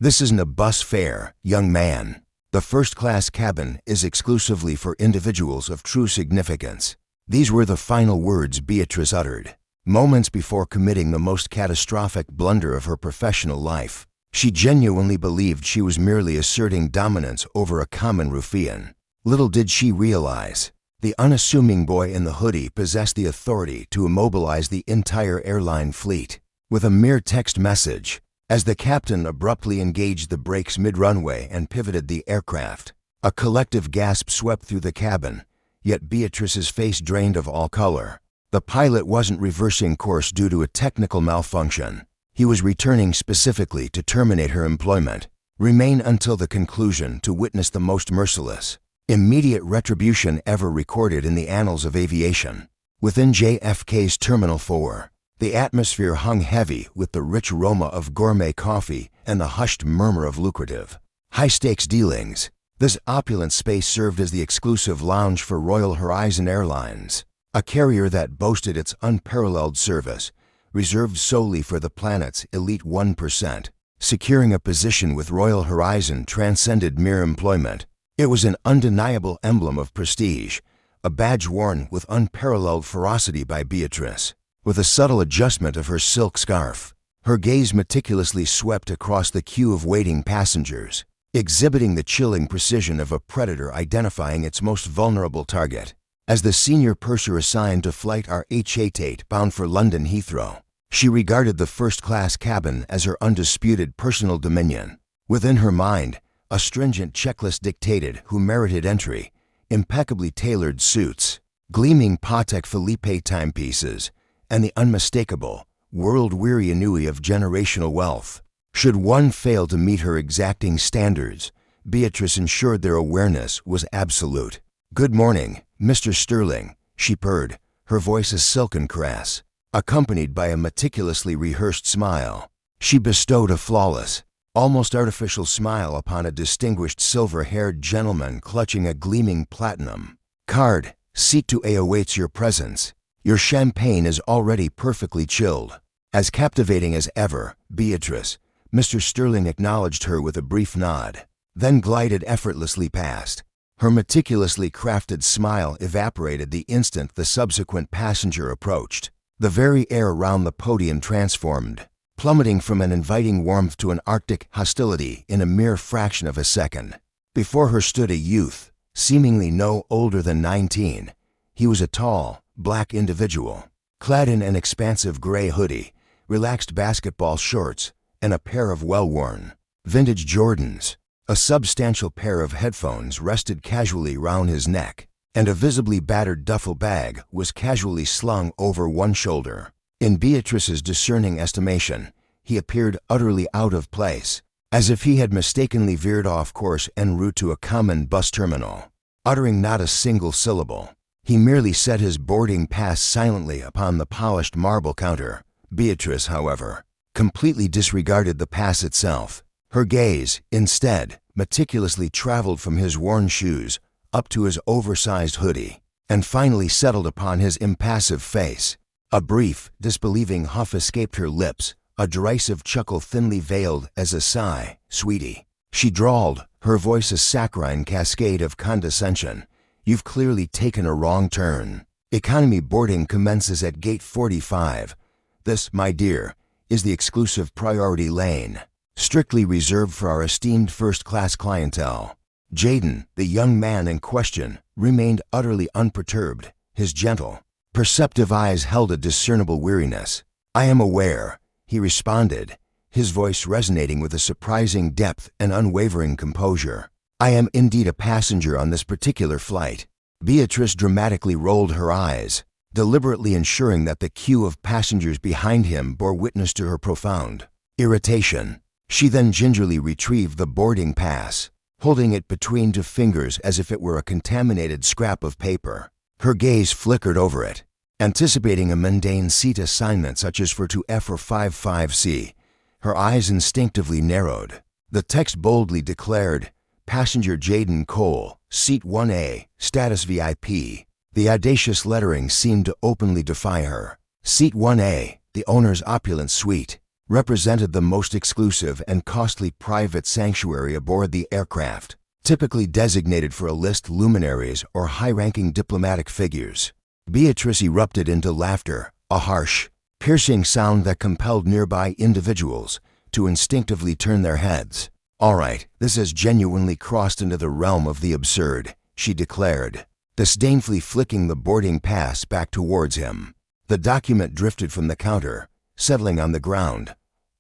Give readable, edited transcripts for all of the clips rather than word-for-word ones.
This isn't a bus fare, young man. The first-class cabin is exclusively for individuals of true significance. These were the final words Beatrice uttered, moments before committing the most catastrophic blunder of her professional life. She genuinely believed she was merely asserting dominance over a common ruffian. Little did she realize, the unassuming boy in the hoodie possessed the authority to immobilize the entire airline fleet. With a mere text message, as the captain abruptly engaged the brakes mid-runway and pivoted the aircraft, a collective gasp swept through the cabin, yet Beatrice's face drained of all color. The pilot wasn't reversing course due to a technical malfunction. He was returning specifically to terminate her employment, remain until the conclusion to witness the most merciless, immediate retribution ever recorded in the annals of aviation. Within JFK's Terminal 4, the atmosphere hung heavy with the rich aroma of gourmet coffee and the hushed murmur of lucrative, high-stakes dealings. This opulent space served as the exclusive lounge for Royal Horizon Airlines, a carrier that boasted its unparalleled service, reserved solely for the planet's elite 1%. Securing a position with Royal Horizon transcended mere employment. It was an undeniable emblem of prestige, a badge worn with unparalleled ferocity by Beatrice. With a subtle adjustment of her silk scarf, her gaze meticulously swept across the queue of waiting passengers, exhibiting the chilling precision of a predator identifying its most vulnerable target. As the senior purser assigned to Flight RH88 bound for London Heathrow, she regarded the first-class cabin as her undisputed personal dominion. Within her mind, a stringent checklist dictated who merited entry: impeccably tailored suits, gleaming Patek Philippe timepieces, and the unmistakable, world-weary ennui of generational wealth. Should one fail to meet her exacting standards, Beatrice ensured their awareness was absolute. "Good morning, Mr. Sterling," she purred, her voice a silken caress, accompanied by a meticulously rehearsed smile. She bestowed a flawless, almost artificial smile upon a distinguished silver-haired gentleman clutching a gleaming platinum card. "Seat 2A awaits your presence. Your champagne is already perfectly chilled." As captivating as ever, Beatrice, Mr. Sterling acknowledged her with a brief nod, then glided effortlessly past. Her meticulously crafted smile evaporated the instant the subsequent passenger approached. The very air around the podium transformed, plummeting from an inviting warmth to an arctic hostility in a mere fraction of a second. Before her stood a youth, seemingly no older than 19. He was a tall, black individual, clad in an expansive gray hoodie, relaxed basketball shorts, and a pair of well-worn, vintage Jordans. A substantial pair of headphones rested casually round his neck, and a visibly battered duffel bag was casually slung over one shoulder. In Beatrice's discerning estimation, he appeared utterly out of place, as if he had mistakenly veered off course en route to a common bus terminal. Uttering not a single syllable, he merely set his boarding pass silently upon the polished marble counter. Beatrice, however, completely disregarded the pass itself. Her gaze, instead, meticulously traveled from his worn shoes up to his oversized hoodie, and finally settled upon his impassive face. A brief, disbelieving huff escaped her lips, a derisive chuckle thinly veiled as a sigh. "Sweetie," she drawled, her voice a saccharine cascade of condescension, "you've clearly taken a wrong turn. Economy boarding commences at gate 45. This, my dear, is the exclusive priority lane, strictly reserved for our esteemed first-class clientele." Jaden, the young man in question, remained utterly unperturbed. His gentle, perceptive eyes held a discernible weariness. "I am aware," he responded, his voice resonating with a surprising depth and unwavering composure. "I am indeed a passenger on this particular flight." Beatrice dramatically rolled her eyes, deliberately ensuring that the queue of passengers behind him bore witness to her profound irritation. She then gingerly retrieved the boarding pass, holding it between two fingers as if it were a contaminated scrap of paper. Her gaze flickered over it, anticipating a mundane seat assignment such as for 2F or 55C. Her eyes instinctively narrowed. The text boldly declared, "Passenger Jaden Cole, Seat 1A, Status VIP." The audacious lettering seemed to openly defy her. "Seat 1A, the owner's opulent suite. represented the most exclusive and costly private sanctuary aboard the aircraft, typically designated for A-list luminaries or high-ranking diplomatic figures. Beatrice erupted into laughter, a harsh, piercing sound that compelled nearby individuals to instinctively turn their heads. "All right, this has genuinely crossed into the realm of the absurd," she declared, disdainfully flicking the boarding pass back towards him. The document drifted from the counter, settling on the ground.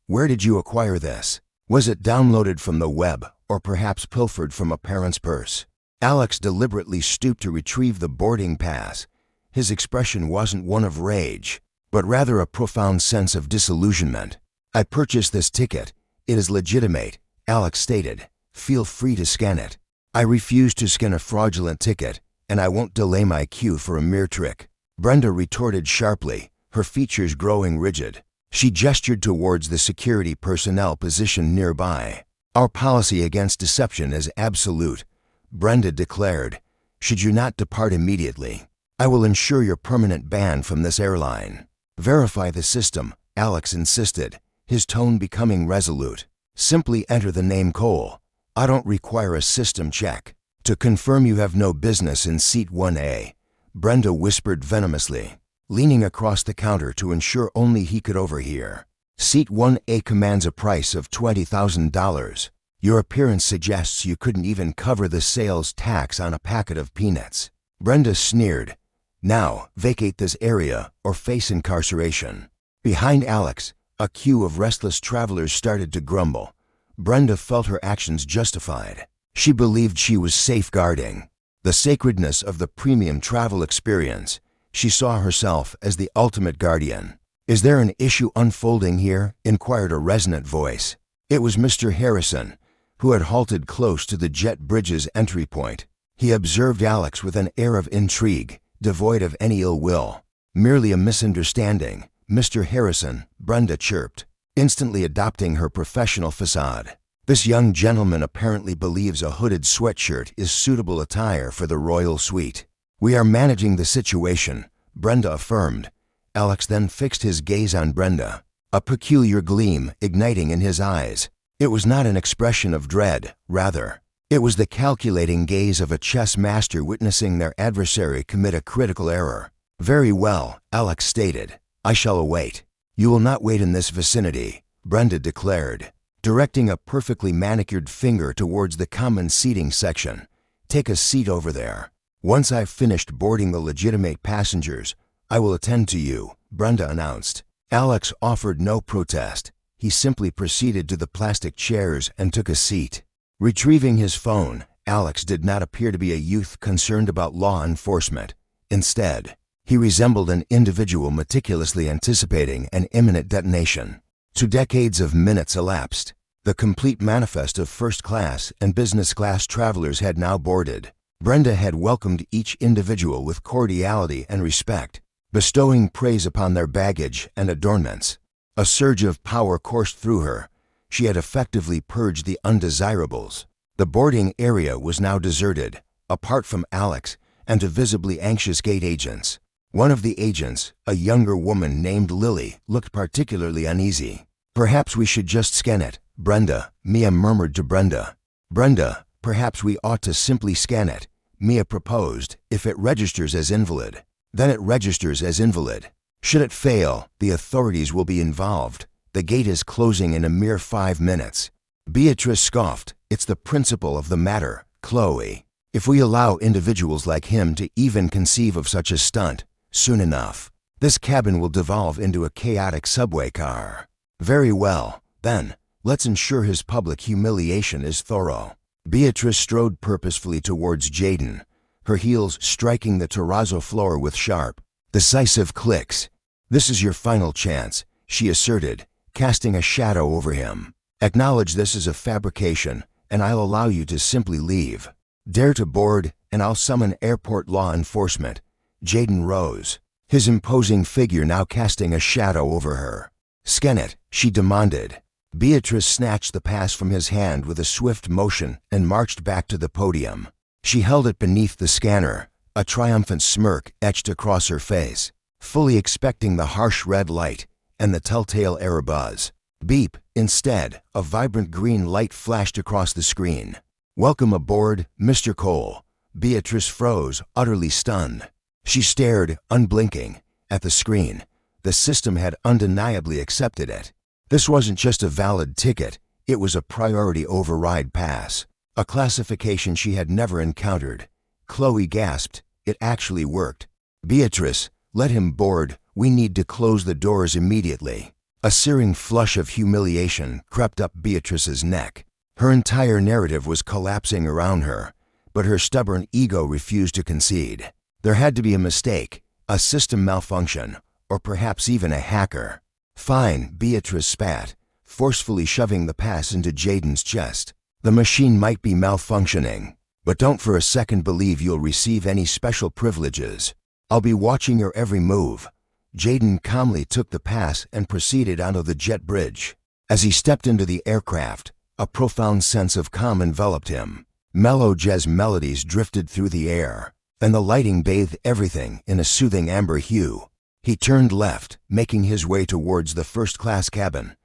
"Where did you acquire this? Was it downloaded from the web or perhaps pilfered from a parent's purse?" Alex deliberately stooped to retrieve the boarding pass. His expression wasn't one of rage, but rather a profound sense of disillusionment. "I purchased this ticket. It is legitimate," Alex stated. "Feel free to scan it." "I refuse to scan a fraudulent ticket, and I won't delay my queue for a mere trick," Brenda retorted sharply, her features growing rigid. She gestured towards the security personnel positioned nearby. "Our policy against deception is absolute," Brenda declared. "Should you not depart immediately, I will ensure your permanent ban from this airline." "Verify the system," Alex insisted, his tone becoming resolute. "Simply enter the name Cole. I don't require a system check." "To confirm you have no business in seat 1A, Brenda whispered venomously, leaning across the counter to ensure only he could overhear. "Seat 1A commands a price of $20,000. Your appearance suggests you couldn't even cover the sales tax on a packet of peanuts." Brenda sneered. "Now, vacate this area or face incarceration." Behind Alex, a queue of restless travelers started to grumble. Brenda felt her actions justified. She believed she was safeguarding the sacredness of the premium travel experience. She saw herself as the ultimate guardian. "Is there an issue unfolding here?" inquired a resonant voice. It was Mr. Harrison, who had halted close to the jet bridge's entry point. He observed Alex with an air of intrigue, devoid of any ill will. "Merely a misunderstanding, Mr. Harrison," Brenda chirped, instantly adopting her professional facade. "This young gentleman apparently believes a hooded sweatshirt is suitable attire for the royal suite." "We are managing the situation," Brenda affirmed. Alex then fixed his gaze on Brenda, a peculiar gleam igniting in his eyes. It was not an expression of dread, rather, it was the calculating gaze of a chess master witnessing their adversary commit a critical error. "Very well," Alex stated. "I shall await." "You will not wait in this vicinity," Brenda declared, directing a perfectly manicured finger towards the common seating section. "Take a seat over there. Once I've finished boarding the legitimate passengers, I will attend to you," Brenda announced. Alex offered no protest. He simply proceeded to the plastic chairs and took a seat. Retrieving his phone, Alex did not appear to be a youth concerned about law enforcement. Instead, he resembled an individual meticulously anticipating an imminent detonation. 2 decades of minutes elapsed. The complete manifest of first-class and business-class travelers had now boarded. Brenda had welcomed each individual with cordiality and respect, bestowing praise upon their baggage and adornments. A surge of power coursed through her. She had effectively purged the undesirables. The boarding area was now deserted, apart from Alex and 2 visibly anxious gate agents. One of the agents, a younger woman named Lily, looked particularly uneasy. "Perhaps we should just scan it, Brenda," Mia murmured to Brenda. "Brenda, perhaps we ought to simply scan it," Mia proposed. "If it registers as invalid, then it registers as invalid. Should it fail, the authorities will be involved. The gate is closing in a mere 5 minutes." Beatrice scoffed. "It's the principle of the matter, Chloe. If we allow individuals like him to even conceive of such a stunt, soon enough, this cabin will devolve into a chaotic subway car." "Very well, then, let's ensure his public humiliation is thorough." Beatrice strode purposefully towards Jaden, her heels striking the terrazzo floor with sharp, decisive clicks. "This is your final chance," she asserted, casting a shadow over him. "Acknowledge this is a fabrication, and I'll allow you to simply leave. Dare to board, and I'll summon airport law enforcement." Jaden rose, his imposing figure now casting a shadow over her. "Scan it," she demanded. Beatrice snatched the pass from his hand with a swift motion and marched back to the podium. She held it beneath the scanner, a triumphant smirk etched across her face, fully expecting the harsh red light and the telltale air buzz. Beep. Instead, a vibrant green light flashed across the screen. "Welcome aboard, Mr. Cole." Beatrice froze, utterly stunned. She stared, unblinking, at the screen. The system had undeniably accepted it. This wasn't just a valid ticket, it was a priority override pass, a classification she had never encountered. Chloe gasped. It actually worked. "Beatrice, let him board. We need to close the doors immediately." A searing flush of humiliation crept up Beatrice's neck. Her entire narrative was collapsing around her, but her stubborn ego refused to concede. There had to be a mistake, a system malfunction, or perhaps even a hacker. "Fine," Beatrice spat, forcefully shoving the pass into Jaden's chest. "The machine might be malfunctioning, but don't for a second believe you'll receive any special privileges. I'll be watching your every move." Jaden calmly took the pass and proceeded onto the jet bridge. As he stepped into the aircraft, a profound sense of calm enveloped him. Mellow jazz melodies drifted through the air, and the lighting bathed everything in a soothing amber hue. He turned left, making his way towards the first-class cabin.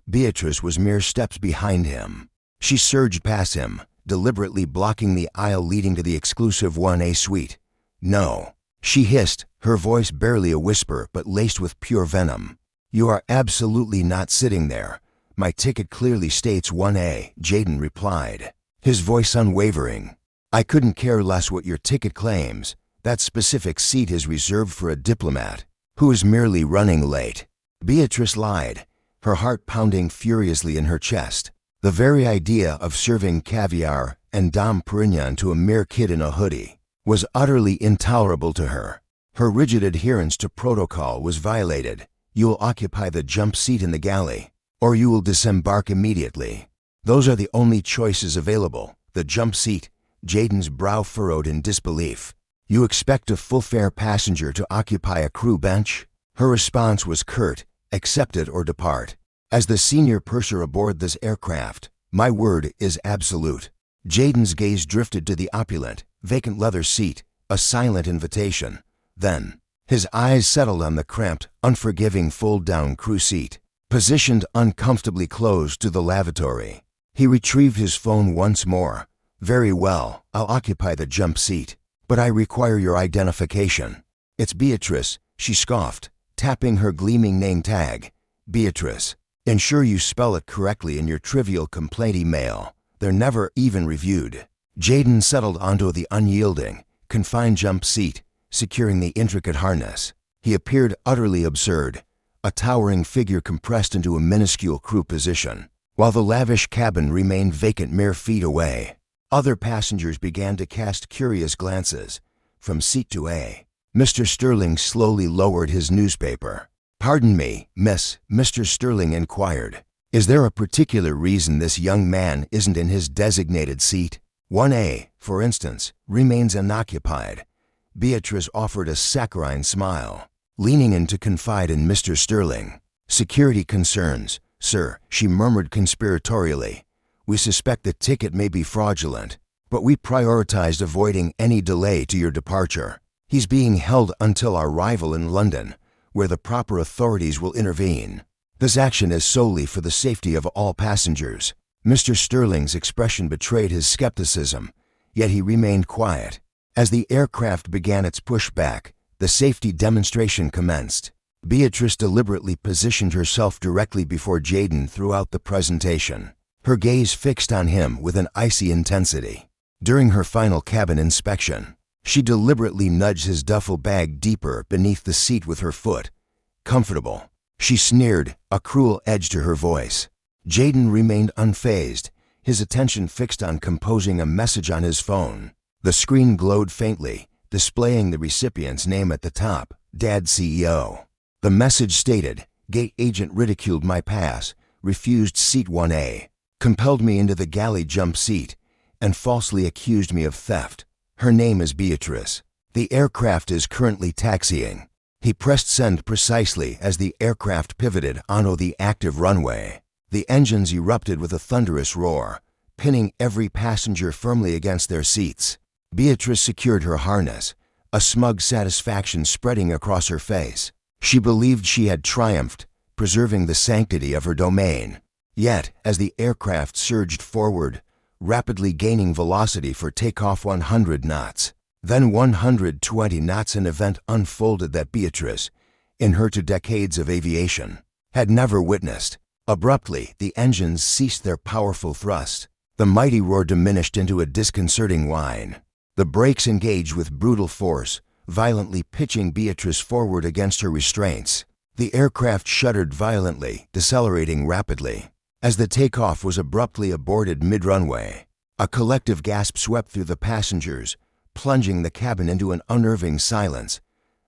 Beatrice was mere steps behind him. She surged past him, deliberately blocking the aisle leading to the exclusive 1A suite. "No," she hissed, her voice barely a whisper but laced with pure venom. "You are absolutely not sitting there. My ticket clearly states 1A, Jaden replied, his voice unwavering. "I couldn't care less what your ticket claims. That specific seat is reserved for a diplomat who is merely running late." Beatrice lied, her heart pounding furiously in her chest. The very idea of serving caviar and Dom Perignon to a mere kid in a hoodie was utterly intolerable to her. Her rigid adherence to protocol was violated. "You will occupy the jump seat in the galley, or you will disembark immediately. Those are the only choices available. The jump seat." Jaden's brow furrowed in disbelief. "You expect a full-fare passenger to occupy a crew bench?" Her response was curt: "Accept it or depart. As the senior purser aboard this aircraft, my word is absolute." Jaden's gaze drifted to the opulent, vacant leather seat, a silent invitation. Then, his eyes settled on the cramped, unforgiving fold-down crew seat, positioned uncomfortably close to the lavatory. He retrieved his phone once more. "Very well, I'll occupy the jump seat, but I require your identification." "It's Beatrice," she scoffed, tapping her gleaming name tag. "Beatrice. Ensure you spell it correctly in your trivial complaint email. They're never even reviewed." Jaden settled onto the unyielding, confined jump seat, securing the intricate harness. He appeared utterly absurd, a towering figure compressed into a minuscule crew position, while the lavish cabin remained vacant mere feet away. Other passengers began to cast curious glances from seat to A. Mr. Sterling slowly lowered his newspaper. "Pardon me, miss," Mr. Sterling inquired. "Is there a particular reason this young man isn't in his designated seat? 1A, for instance, remains unoccupied." Beatrice offered a saccharine smile, leaning in to confide in Mr. Sterling. "Security concerns, sir," she murmured conspiratorially. "We suspect the ticket may be fraudulent, but we prioritized avoiding any delay to your departure. He's being held until our arrival in London, where the proper authorities will intervene. This action is solely for the safety of all passengers." Mr. Sterling's expression betrayed his skepticism, yet he remained quiet. As the aircraft began its pushback, the safety demonstration commenced. Beatrice deliberately positioned herself directly before Jaden throughout the presentation, her gaze fixed on him with an icy intensity. During her final cabin inspection, she deliberately nudged his duffel bag deeper beneath the seat with her foot. "Comfortable," she sneered, a cruel edge to her voice. Jaden remained unfazed, his attention fixed on composing a message on his phone. The screen glowed faintly, displaying the recipient's name at the top, Dad CEO. The message stated, "Gate agent ridiculed my pass, refused seat 1A, compelled me into the galley jump seat, and falsely accused me of theft. Her name is Beatrice. The aircraft is currently taxiing." He pressed send precisely as the aircraft pivoted onto the active runway. The engines erupted with a thunderous roar, pinning every passenger firmly against their seats. Beatrice secured her harness, a smug satisfaction spreading across her face. She believed she had triumphed, preserving the sanctity of her domain. Yet, as the aircraft surged forward, rapidly gaining velocity for takeoff 100 knots, then 120 knots, an event unfolded that Beatrice, in her 2 decades of aviation, had never witnessed. Abruptly, the engines ceased their powerful thrust. The mighty roar diminished into a disconcerting whine. The brakes engaged with brutal force, violently pitching Beatrice forward against her restraints. The aircraft shuddered violently, decelerating rapidly. As the takeoff was abruptly aborted mid-runway, a collective gasp swept through the passengers, plunging the cabin into an unnerving silence.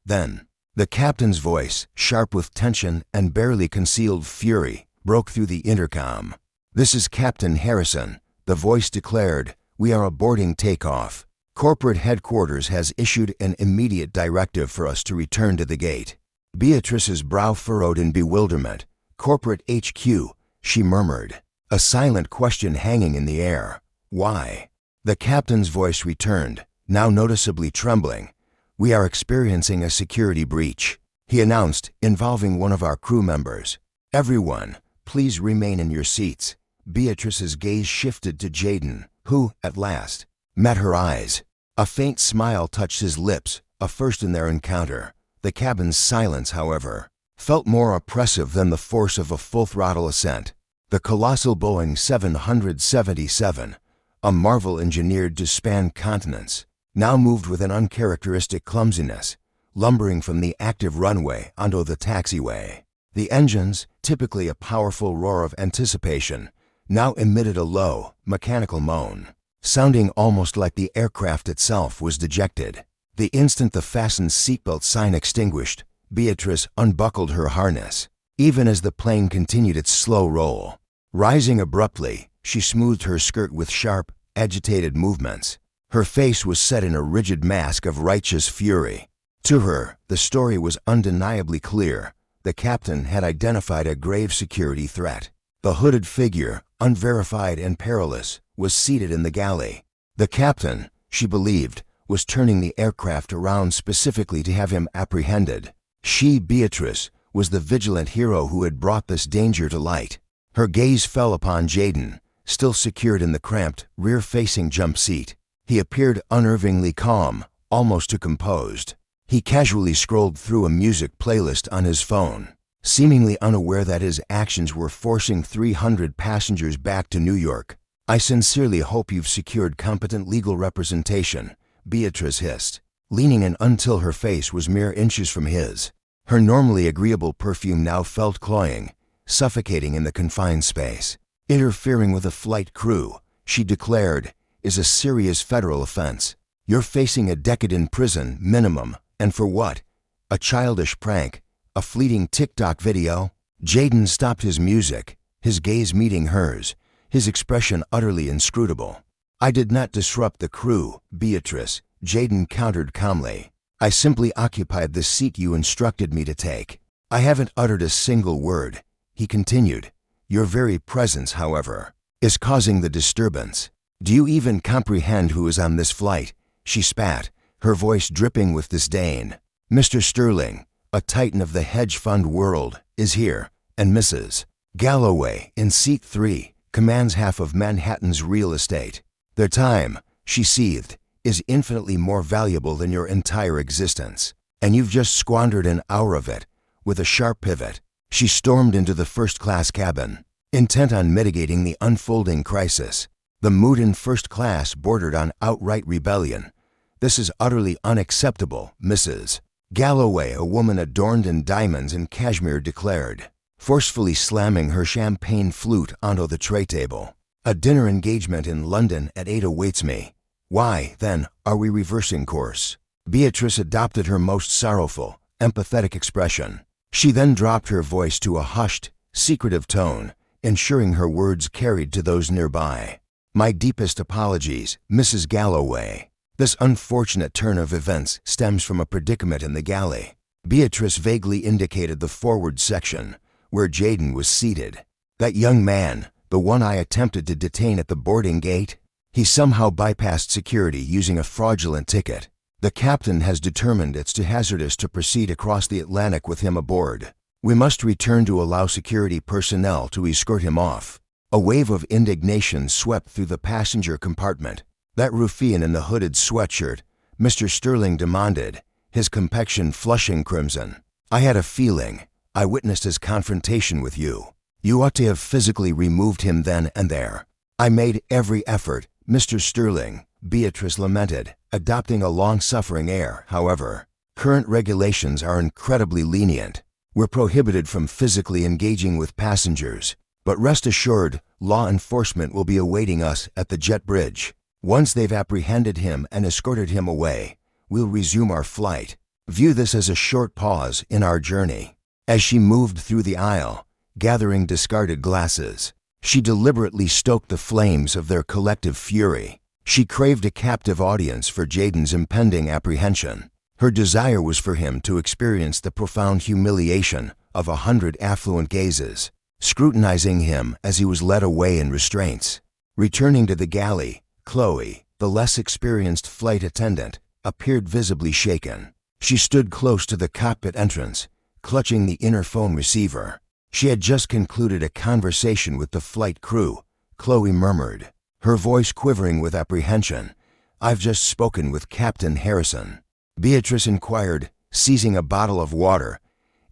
Then, the captain's voice, sharp with tension and barely concealed fury, broke through the intercom. "This is Captain Harrison," the voice declared. "We are aborting takeoff. Corporate headquarters has issued an immediate directive for us to return to the gate." Beatrice's brow furrowed in bewilderment. "Corporate HQ," she murmured, a silent question hanging in the air. "Why?" The captain's voice returned, now noticeably trembling. "We are experiencing a security breach," he announced, involving one of our crew members. "Everyone, please remain in your seats." Beatrice's gaze shifted to Jaden, who, at last, met her eyes. A faint smile touched his lips, a first in their encounter. The cabin's silence, however, felt more oppressive than the force of a full-throttle ascent. The colossal Boeing 777, a marvel engineered to span continents, now moved with an uncharacteristic clumsiness, lumbering from the active runway onto the taxiway. The engines, typically a powerful roar of anticipation, now emitted a low, mechanical moan, sounding almost like the aircraft itself was dejected. The instant the fastened seatbelt sign extinguished, Beatrice unbuckled her harness, even as the plane continued its slow roll. Rising abruptly, she smoothed her skirt with sharp, agitated movements. Her face was set in a rigid mask of righteous fury. To her, the story was undeniably clear. The captain had identified a grave security threat. The hooded figure, unverified and perilous, was seated in the galley. The captain, she believed, was turning the aircraft around specifically to have him apprehended. She, Beatrice, was the vigilant hero who had brought this danger to light. Her gaze fell upon Jaden, still secured in the cramped, rear-facing jump seat. He appeared unnervingly calm, almost too composed. He casually scrolled through a music playlist on his phone, seemingly unaware that his actions were forcing 300 passengers back to New York. "I sincerely hope you've secured competent legal representation," Beatrice hissed, leaning in until her face was mere inches from his. Her normally agreeable perfume now felt cloying, suffocating in the confined space. "Interfering with a flight crew," she declared, "is a serious federal offense. You're facing a decade in prison, minimum. And for what? A childish prank? A fleeting TikTok video?" Jaden stopped his music, his gaze meeting hers, his expression utterly inscrutable. "I did not disrupt the crew, Beatrice," Jaden countered calmly. "I simply occupied the seat you instructed me to take." "I haven't uttered a single word," he continued. "Your very presence, however, is causing the disturbance. Do you even comprehend who is on this flight?" She spat, her voice dripping with disdain. "Mr. Sterling, a titan of the hedge fund world, is here, and Mrs. Galloway, in seat 3, commands half of Manhattan's real estate. Their time," she seethed, "is infinitely more valuable than your entire existence, and you've just squandered an hour of it." With a sharp pivot, she stormed into the first-class cabin, intent on mitigating the unfolding crisis. The mood in first class bordered on outright rebellion. "This is utterly unacceptable, Mrs. Galloway," a woman adorned in diamonds and cashmere declared, forcefully slamming her champagne flute onto the tray table. "A dinner engagement in London at 8 awaits me. Why, then, are we reversing course?" Beatrice adopted her most sorrowful, empathetic expression. She then dropped her voice to a hushed, secretive tone, ensuring her words carried to those nearby. "My deepest apologies, Mrs. Galloway. This unfortunate turn of events stems from a predicament in the galley." Beatrice vaguely indicated the forward section, where Jaden was seated. "That young man, the one I attempted to detain at the boarding gate? He somehow bypassed security using a fraudulent ticket. The captain has determined it's too hazardous to proceed across the Atlantic with him aboard." We must return to allow security personnel to escort him off." A wave of indignation swept through the passenger compartment. "That ruffian in the hooded sweatshirt," Mr. Sterling demanded, his complexion flushing crimson. "I had a feeling. I witnessed his confrontation with you. You ought to have physically removed him then and there." "I made every effort, Mr. Sterling," Beatrice lamented, adopting a long-suffering air. "However, current regulations are incredibly lenient. We're prohibited from physically engaging with passengers. But rest assured, law enforcement will be awaiting us at the jet bridge. Once they've apprehended him and escorted him away, we'll resume our flight. View this as a short pause in our journey." As she moved through the aisle, gathering discarded glasses, she deliberately stoked the flames of their collective fury. She craved a captive audience for Jaden's impending apprehension. Her desire was for him to experience the profound humiliation of 100 affluent gazes, scrutinizing him as he was led away in restraints. Returning to the galley, Chloe, the less experienced flight attendant, appeared visibly shaken. She stood close to the cockpit entrance, clutching the interphone receiver. She had just concluded a conversation with the flight crew, Chloe murmured, her voice quivering with apprehension. "I've just spoken with Captain Harrison." Beatrice inquired, seizing a bottle of water.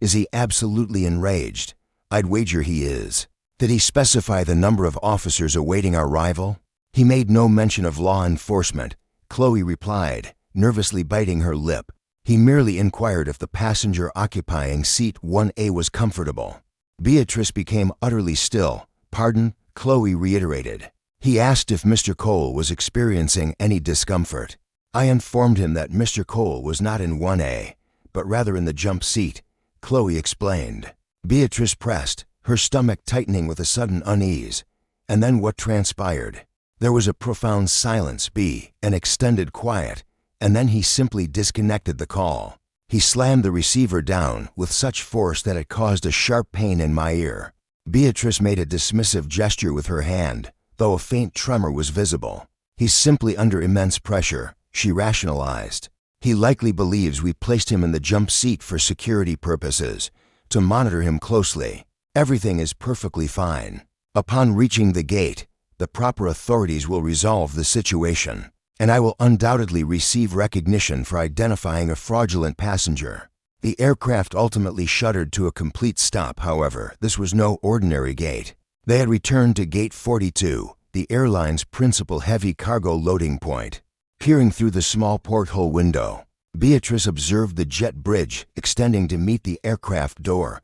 "Is he absolutely enraged?" "I'd wager he is." "Did he specify the number of officers awaiting our arrival?" "He made no mention of law enforcement," Chloe replied, nervously biting her lip. "He merely inquired if the passenger occupying seat 1A was comfortable." Beatrice became utterly still. "Pardon?" Chloe reiterated. "He asked if Mr. Cole was experiencing any discomfort. I informed him that Mr. Cole was not in 1A, but rather in the jump seat," Chloe explained. Beatrice pressed, her stomach tightening with a sudden unease. "And then what transpired?" "There was a profound silence, an extended quiet, and then he simply disconnected the call. He slammed the receiver down with such force that it caused a sharp pain in my ear." Beatrice made a dismissive gesture with her hand, though a faint tremor was visible. "He's simply under immense pressure," she rationalized. "He likely believes we placed him in the jump seat for security purposes, to monitor him closely. Everything is perfectly fine. Upon reaching the gate, the proper authorities will resolve the situation, and I will undoubtedly receive recognition for identifying a fraudulent passenger." The aircraft ultimately shuddered to a complete stop. However, this was no ordinary gate. They had returned to Gate 42, the airline's principal heavy cargo loading point. Peering through the small porthole window, Beatrice observed the jet bridge extending to meet the aircraft door.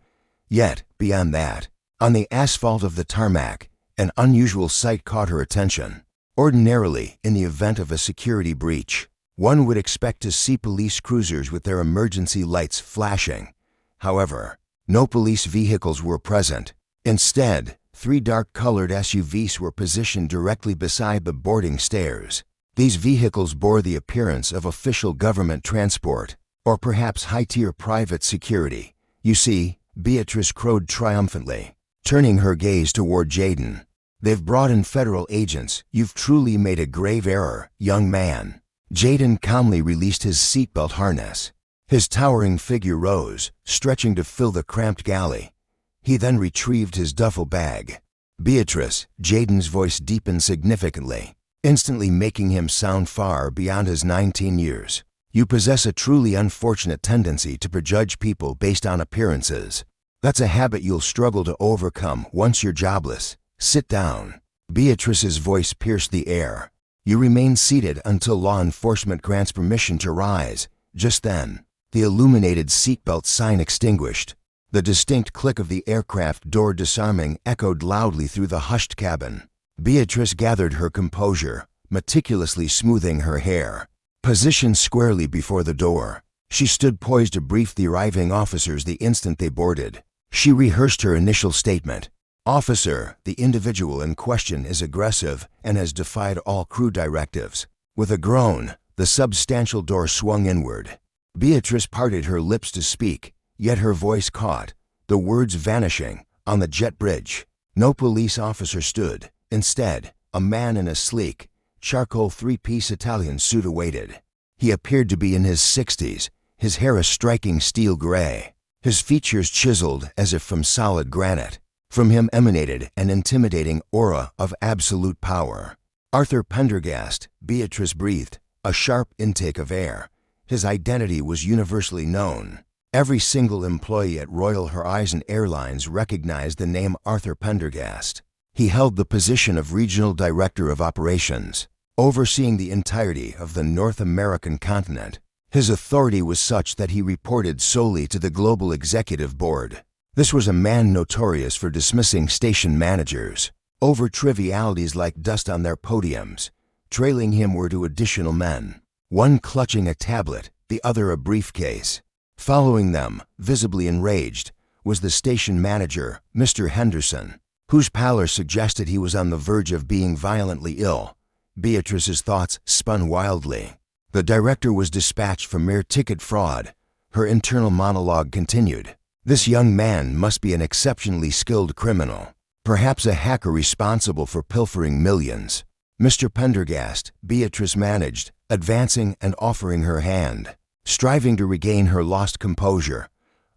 Yet, beyond that, on the asphalt of the tarmac, an unusual sight caught her attention. Ordinarily, in the event of a security breach, one would expect to see police cruisers with their emergency lights flashing. However, no police vehicles were present. Instead, 3 dark-colored SUVs were positioned directly beside the boarding stairs. These vehicles bore the appearance of official government transport, or perhaps high-tier private security. "You see," Beatrice crowed triumphantly, turning her gaze toward Jaden. "They've brought in federal agents. You've truly made a grave error, young man." Jaden calmly released his seatbelt harness. His towering figure rose, stretching to fill the cramped galley. He then retrieved his duffel bag. "Beatrice," Jaden's voice deepened significantly, instantly making him sound far beyond his 19 years. "You possess a truly unfortunate tendency to prejudge people based on appearances. That's a habit you'll struggle to overcome once you're jobless. Sit down." Beatrice's voice pierced the air. "You remain seated until law enforcement grants permission to rise." Just then, the illuminated seatbelt sign extinguished. The distinct click of the aircraft door disarming echoed loudly through the hushed cabin. Beatrice gathered her composure, meticulously smoothing her hair. Positioned squarely before the door, she stood poised to brief the arriving officers the instant they boarded. She rehearsed her initial statement. "Officer, the individual in question is aggressive and has defied all crew directives." With a groan, the substantial door swung inward. Beatrice parted her lips to speak, yet her voice caught, the words vanishing, on the jet bridge. No police officer stood. Instead, a man in a sleek, charcoal 3-piece Italian suit awaited. He appeared to be in his 60s, his hair a striking steel gray. his features chiseled as if from solid granite. From him emanated an intimidating aura of absolute power. Arthur Pendergast, Beatrice breathed, a sharp intake of air. His identity was universally known. Every single employee at Royal Horizon Airlines recognized the name Arthur Pendergast. He held the position of Regional Director of Operations, overseeing the entirety of the North American continent. His authority was such that he reported solely to the Global Executive Board. This was a man notorious for dismissing station managers over trivialities like dust on their podiums. Trailing him were two additional men, one clutching a tablet, the other a briefcase. Following them, visibly enraged, was the station manager, Mr. Henderson, whose pallor suggested he was on the verge of being violently ill. Beatrice's thoughts spun wildly. The director was dispatched for mere ticket fraud. Her internal monologue continued. This young man must be an exceptionally skilled criminal, perhaps a hacker responsible for pilfering millions. Mr. Pendergast, Beatrice managed, advancing and offering her hand, striving to regain her lost composure.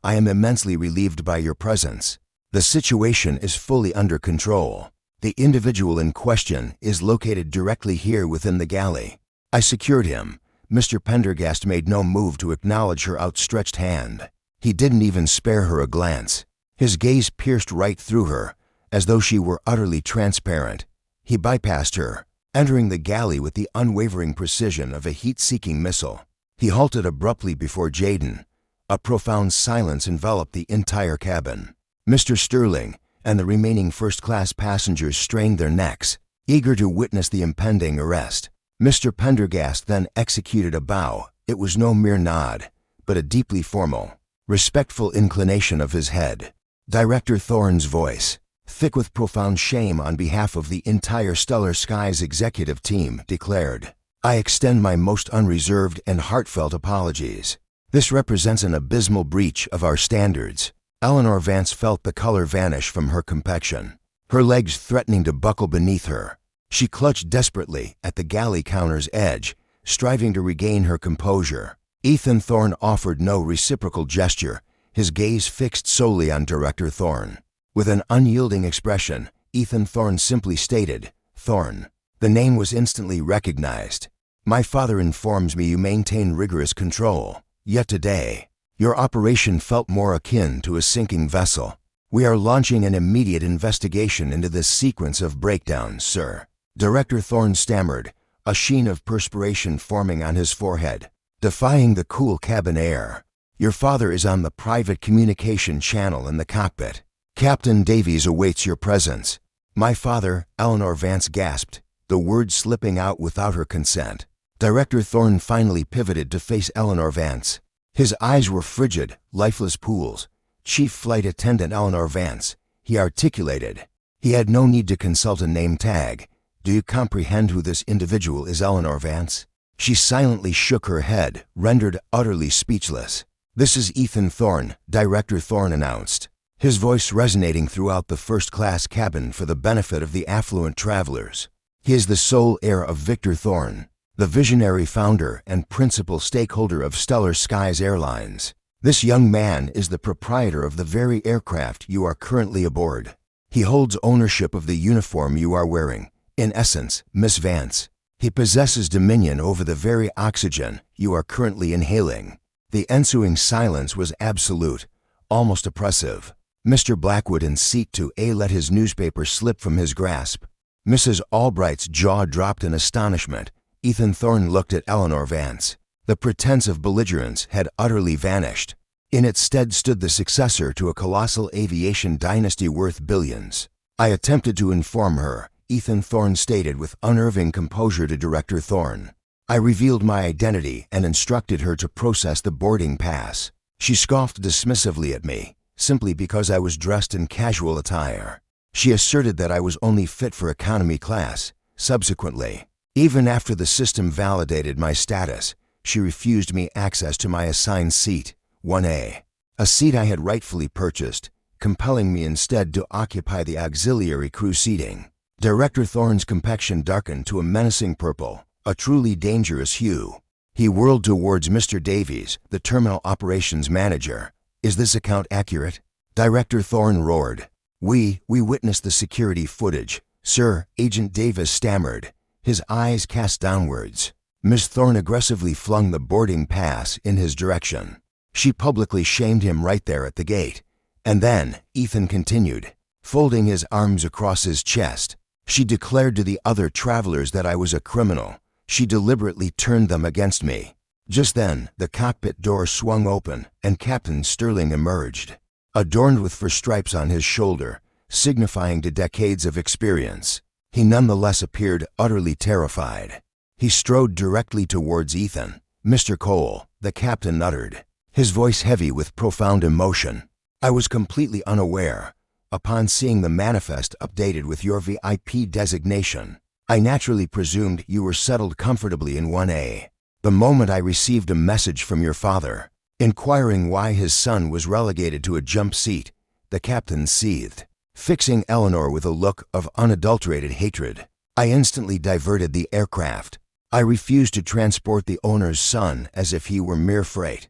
I am immensely relieved by your presence. The situation is fully under control. The individual in question is located directly here within the galley. I secured him. Mr. Pendergast made no move to acknowledge her outstretched hand. He didn't even spare her a glance. His gaze pierced right through her, as though she were utterly transparent. He bypassed her, entering the galley with the unwavering precision of a heat-seeking missile. He halted abruptly before Jaden. A profound silence enveloped the entire cabin. Mr. Sterling and the remaining first-class passengers strained their necks, eager to witness the impending arrest. Mr. Pendergast then executed a bow. It was no mere nod, but a deeply formal, respectful inclination of his head. Director Thorne's voice, thick with profound shame on behalf of the entire Stellar Skies executive team, declared, I extend my most unreserved and heartfelt apologies. This represents an abysmal breach of our standards. Eleanor Vance felt the color vanish from her complexion, her legs threatening to buckle beneath her. She clutched desperately at the galley counter's edge, striving to regain her composure. Ethan Thorne offered no reciprocal gesture, his gaze fixed solely on Director Thorne. With an unyielding expression, Ethan Thorne simply stated, Thorne. The name was instantly recognized. My father informs me you maintain rigorous control, yet today, your operation felt more akin to a sinking vessel. We are launching an immediate investigation into this sequence of breakdowns, sir. Director Thorne stammered, a sheen of perspiration forming on his forehead, defying the cool cabin air. Your father is on the private communication channel in the cockpit. Captain Davies awaits your presence. My father, Eleanor Vance gasped, the words slipping out without her consent. Director Thorne finally pivoted to face Eleanor Vance. His eyes were frigid, lifeless pools. Chief Flight Attendant Eleanor Vance, he articulated. He had no need to consult a name tag. Do you comprehend who this individual is, Eleanor Vance? She silently shook her head, rendered utterly speechless. This is Ethan Thorne, Director Thorne announced, his voice resonating throughout the first-class cabin for the benefit of the affluent travelers. He is the sole heir of Victor Thorne, the visionary founder and principal stakeholder of Stellar Skies Airlines. This young man is the proprietor of the very aircraft you are currently aboard. He holds ownership of the uniform you are wearing. In essence, Miss Vance, he possesses dominion over the very oxygen you are currently inhaling. The ensuing silence was absolute, almost oppressive. Mr. Blackwood in seat 2A let his newspaper slip from his grasp. Mrs. Albright's jaw dropped in astonishment. Ethan Thorne looked at Eleanor Vance. The pretense of belligerence had utterly vanished. In its stead stood the successor to a colossal aviation dynasty worth billions. I attempted to inform her, Ethan Thorne stated with unnerving composure to Director Thorne. I revealed my identity and instructed her to process the boarding pass. She scoffed dismissively at me, simply because I was dressed in casual attire. She asserted that I was only fit for economy class. Subsequently, even after the system validated my status, she refused me access to my assigned seat, 1A, a seat I had rightfully purchased, compelling me instead to occupy the auxiliary crew seating. Director Thorne's complexion darkened to a menacing purple, a truly dangerous hue. He whirled towards Mr. Davies, the terminal operations manager. Is this account accurate?" Director Thorne roared. We witnessed the security footage, sir," Agent Davis stammered, his eyes cast downwards. Miss Thorne aggressively flung the boarding pass in his direction. She publicly shamed him right there at the gate. And then, Ethan continued, folding his arms across his chest, "She declared to the other travelers that I was a criminal. She deliberately turned them against me." Just then, the cockpit door swung open and Captain Sterling emerged, adorned with fur stripes on his shoulder, signifying to decades of experience. He nonetheless appeared utterly terrified. He strode directly towards Ethan. "Mr. Cole," the captain uttered, his voice heavy with profound emotion, "I was completely unaware. Upon seeing the manifest updated with your VIP designation, I naturally presumed you were settled comfortably in 1A. The moment I received a message from your father, inquiring why his son was relegated to a jump seat," the captain seethed, fixing Eleanor with a look of unadulterated hatred, "I instantly diverted the aircraft. I refused to transport the owner's son as if he were mere freight."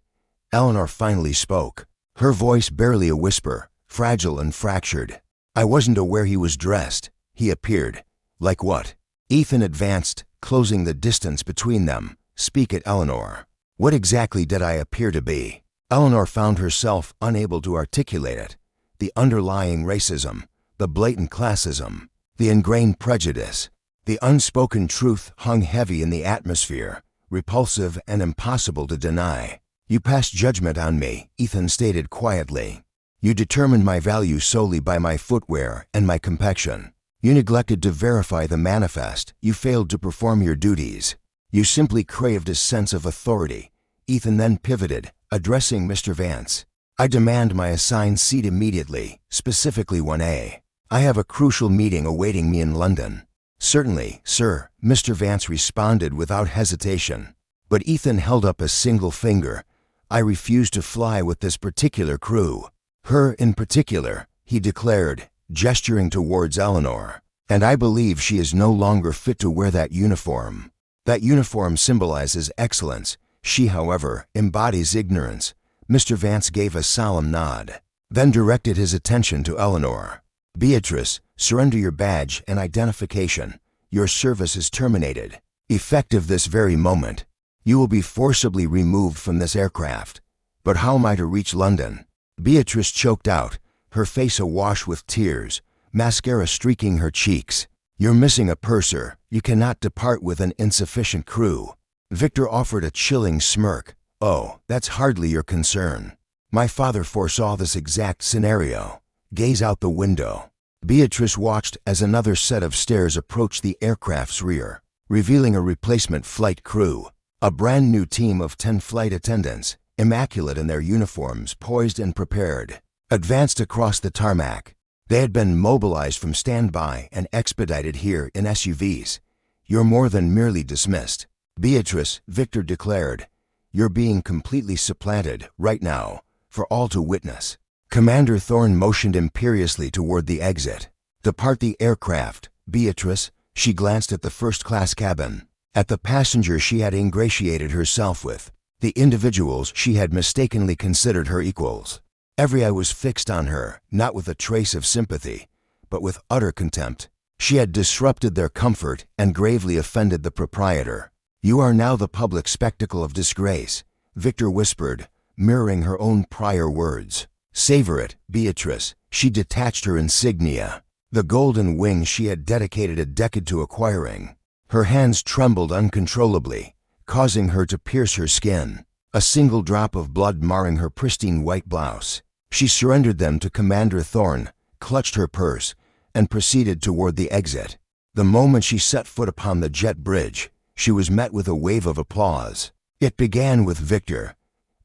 Eleanor finally spoke, her voice barely a whisper, fragile and fractured. "I wasn't aware he was dressed. He appeared. Like what?" Ethan advanced, closing the distance between them. "Speak it, Eleanor. What exactly did I appear to be?" Eleanor found herself unable to articulate it. The underlying racism, the blatant classism, the ingrained prejudice, the unspoken truth hung heavy in the atmosphere, repulsive and impossible to deny. "You passed judgment on me," Ethan stated quietly. "You determined my value solely by my footwear and my complexion. You neglected to verify the manifest. You failed to perform your duties. You simply craved a sense of authority." Ethan then pivoted, addressing Mr. Vance. "I demand my assigned seat immediately, specifically 1A. I have a crucial meeting awaiting me in London." "Certainly, sir," Mr. Vance responded without hesitation. But Ethan held up a single finger. "I refuse to fly with this particular crew. Her in particular," he declared, gesturing towards Eleanor. "And I believe she is no longer fit to wear that uniform. That uniform symbolizes excellence. She, however, embodies ignorance." Mr. Vance gave a solemn nod, then directed his attention to Eleanor. "Beatrice, surrender your badge and identification. Your service is terminated, effective this very moment. You will be forcibly removed from this aircraft." "But how am I to reach London?" Beatrice choked out, her face awash with tears, mascara streaking her cheeks. "You're missing a purser. You cannot depart with an insufficient crew." Victor offered a chilling smirk. "Oh, that's hardly your concern. My father foresaw this exact scenario." Gaze out the window. Beatrice watched as another set of stairs approached the aircraft's rear, revealing a replacement flight crew. A brand new team of 10 flight attendants, immaculate in their uniforms, poised and prepared, advanced across the tarmac. They had been mobilized from standby and expedited here in SUVs. "You're more than merely dismissed, Beatrice," Victor declared. "You're being completely supplanted right now, for all to witness." Commander Thorne motioned imperiously toward the exit. "Depart the aircraft, Beatrice." She glanced at the first-class cabin, at the passengers she had ingratiated herself with, the individuals she had mistakenly considered her equals. Every eye was fixed on her, not with a trace of sympathy, but with utter contempt. She had disrupted their comfort and gravely offended the proprietor. "You are now the public spectacle of disgrace," Victor whispered, mirroring her own prior words. "Savor it, Beatrice." She detached her insignia, the golden wings she had dedicated a decade to acquiring. Her hands trembled uncontrollably, causing her to pierce her skin, a single drop of blood marring her pristine white blouse. She surrendered them to Commander Thorne, clutched her purse, and proceeded toward the exit. The moment she set foot upon the jet bridge, she was met with a wave of applause. It began with Victor.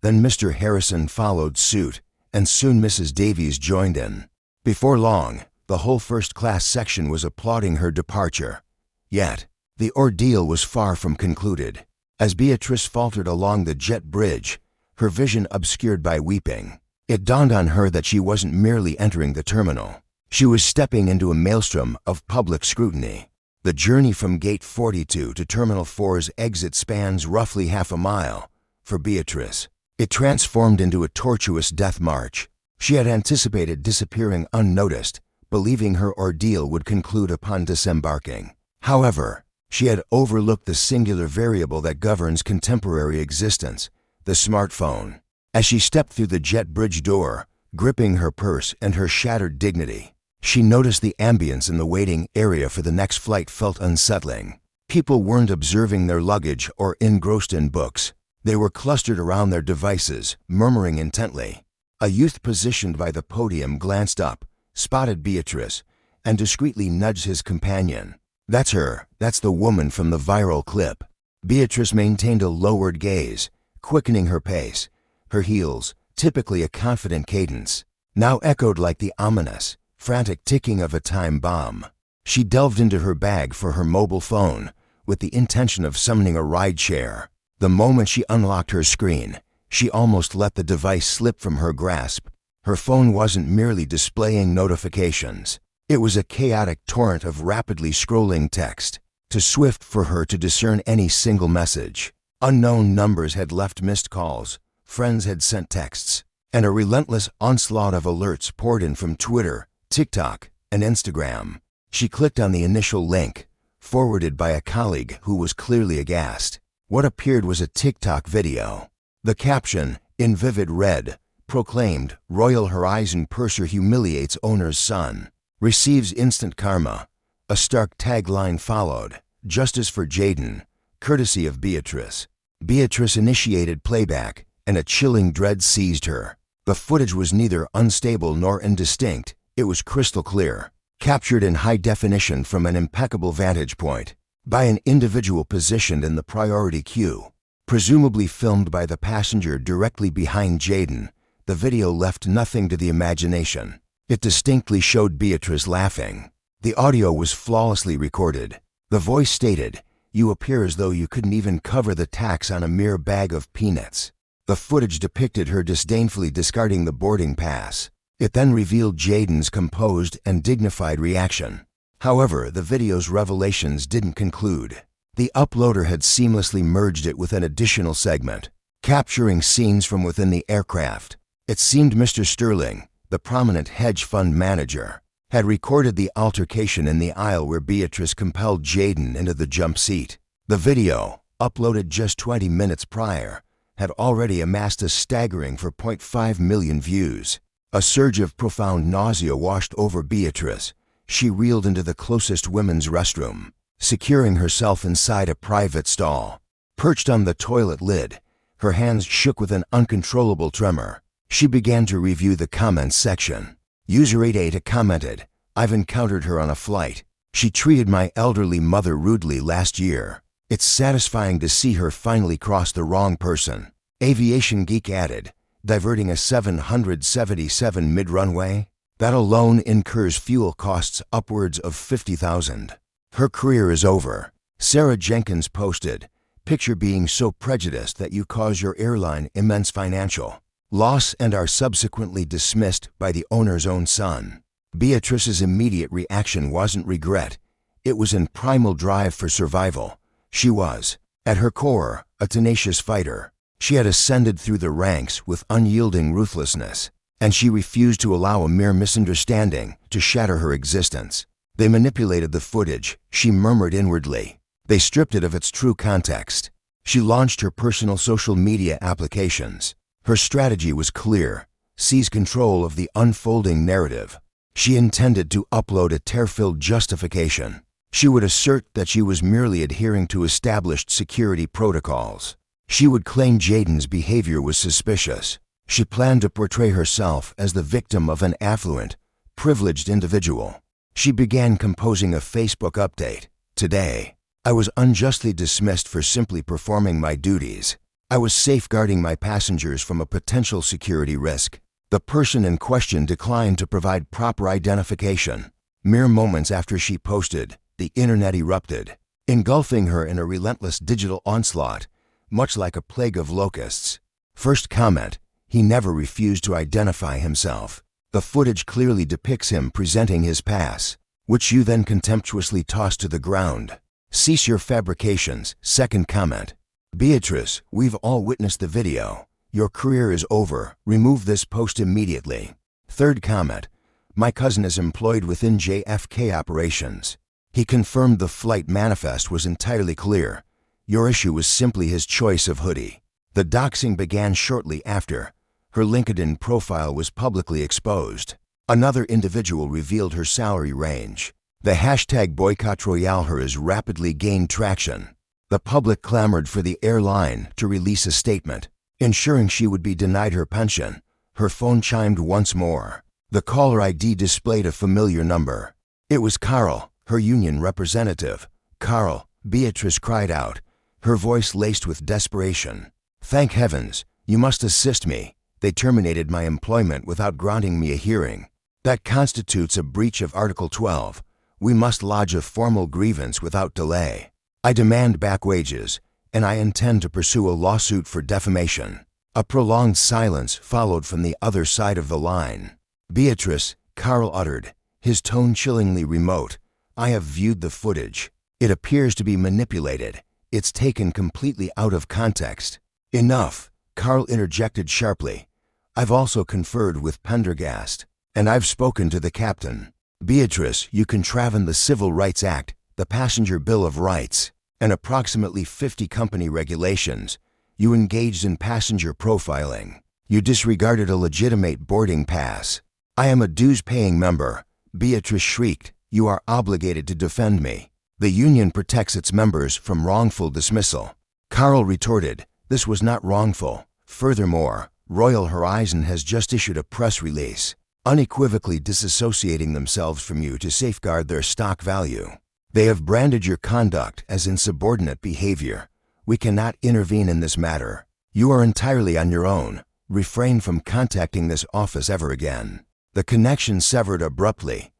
Then Mr. Harrison followed suit, and soon Mrs. Davies joined in. Before long, the whole first-class section was applauding her departure. Yet, the ordeal was far from concluded. As Beatrice faltered along the jet bridge, her vision obscured by weeping, it dawned on her that she wasn't merely entering the terminal. She was stepping into a maelstrom of public scrutiny. The journey from Gate 42 to Terminal 4's exit spans roughly half a mile. For Beatrice, It transformed into a tortuous death march. She had anticipated disappearing unnoticed, believing her ordeal would conclude upon disembarking. However, she had overlooked the singular variable that governs contemporary existence, the smartphone. As she stepped through the jet bridge door, gripping her purse and her shattered dignity, she noticed the ambience in the waiting area for the next flight felt unsettling. People weren't observing their luggage or engrossed in books. They were clustered around their devices, murmuring intently. A youth positioned by the podium glanced up, spotted Beatrice, and discreetly nudged his companion. "That's her. That's the woman from the viral clip." Beatrice maintained a lowered gaze, quickening her pace. Her heels, typically a confident cadence, now echoed like the ominous, frantic ticking of a time bomb. She delved into her bag for her mobile phone, with the intention of summoning a rideshare. The moment she unlocked her screen, she almost let the device slip from her grasp. Her phone wasn't merely displaying notifications. It was a chaotic torrent of rapidly scrolling text, too swift for her to discern any single message. Unknown numbers had left missed calls, friends had sent texts, and a relentless onslaught of alerts poured in from Twitter, TikTok, and Instagram. She clicked on the initial link, forwarded by a colleague who was clearly aghast. What appeared was a TikTok video. The caption, in vivid red, proclaimed, "Royal Horizon purser humiliates owner's son. Receives instant karma." A stark tagline followed, "Justice for Jaden," courtesy of Beatrice. Beatrice initiated playback, and a chilling dread seized her. The footage was neither unstable nor indistinct. It was crystal clear, captured in high definition from an impeccable vantage point, by an individual positioned in the priority queue. Presumably filmed by the passenger directly behind Jaden, the video left nothing to the imagination. It distinctly showed Beatrice laughing. The audio was flawlessly recorded. The voice stated, "You appear as though you couldn't even cover the tax on a mere bag of peanuts." The footage depicted her disdainfully discarding the boarding pass. It then revealed Jaden's composed and dignified reaction. However, the video's revelations didn't conclude. The uploader had seamlessly merged it with an additional segment, capturing scenes from within the aircraft. It seemed Mr. Sterling, the prominent hedge fund manager, had recorded the altercation in the aisle where Beatrice compelled Jaden into the jump seat. The video, uploaded just 20 minutes prior, had already amassed a staggering 4.5 million views. A surge of profound nausea washed over Beatrice. She reeled into the closest women's restroom, securing herself inside a private stall. Perched on the toilet lid, her hands shook with an uncontrollable tremor. She began to review the comments section. User 88 commented, "I've encountered her on a flight. She treated my elderly mother rudely last year. It's satisfying to see her finally cross the wrong person." Aviation Geek added, "Diverting a 777 mid-runway? That alone incurs fuel costs upwards of $50,000. Her career is over." Sarah Jenkins posted, "Picture being so prejudiced that you cause your airline immense financial loss and are subsequently dismissed by the owner's own son." Beatrice's immediate reaction wasn't regret. It was in primal drive for survival. She was, at her core, a tenacious fighter. She had ascended through the ranks with unyielding ruthlessness, and she refused to allow a mere misunderstanding to shatter her existence. "They manipulated the footage," she murmured inwardly. "They stripped it of its true context." She launched her personal social media applications. Her strategy was clear: seize control of the unfolding narrative. She intended to upload a tear-filled justification. She would assert that she was merely adhering to established security protocols. She would claim Jaden's behavior was suspicious. She planned to portray herself as the victim of an affluent, privileged individual. She began composing a Facebook update. "Today, I was unjustly dismissed for simply performing my duties. I was safeguarding my passengers from a potential security risk." The person in question declined to provide proper identification. Mere moments after she posted, the internet erupted, engulfing her in a relentless digital onslaught, much like a plague of locusts. First comment, "He never refused to identify himself." The footage clearly depicts him presenting his pass, which you then contemptuously toss to the ground. "Cease your fabrications." Second comment, "Beatrice, we've all witnessed the video. Your career is over. Remove this post immediately. Third comment. My cousin is employed within JFK operations. He confirmed the flight manifest was entirely clear. Your issue was simply his choice of hoodie. The doxing began shortly after. Her LinkedIn profile was publicly exposed. Another individual revealed her salary range. The hashtag boycott royale her has rapidly gained traction. The public clamored for the airline to release a statement, ensuring she would be denied her pension. Her phone chimed once more. The caller ID displayed a familiar number. It was Carl, her union representative. "Carl," Beatrice cried out, her voice laced with desperation. "Thank heavens, you must assist me. They terminated my employment without granting me a hearing. That constitutes a breach of Article 12. We must lodge a formal grievance without delay. I demand back wages, and I intend to pursue a lawsuit for defamation." A prolonged silence followed from the other side of the line. "Beatrice," Carl uttered, his tone chillingly remote, "I have viewed the footage. It appears to be manipulated. It's taken completely out of context." "Enough," Carl interjected sharply. "I've also conferred with Pendergast, and I've spoken to the captain. Beatrice, you contravened the Civil Rights Act, the Passenger Bill of Rights, and approximately 50 company regulations. You engaged in passenger profiling. You disregarded a legitimate boarding pass. I am a dues-paying member." Beatrice shrieked, "You are obligated to defend me. The union protects its members from wrongful dismissal." Carl retorted, "This was not wrongful. Furthermore, Royal Horizon has just issued a press release, unequivocally disassociating themselves from you to safeguard their stock value. They have branded your conduct as insubordinate behavior. We cannot intervene in this matter. You are entirely on your own. Refrain from contacting this office ever again." The connection severed abruptly.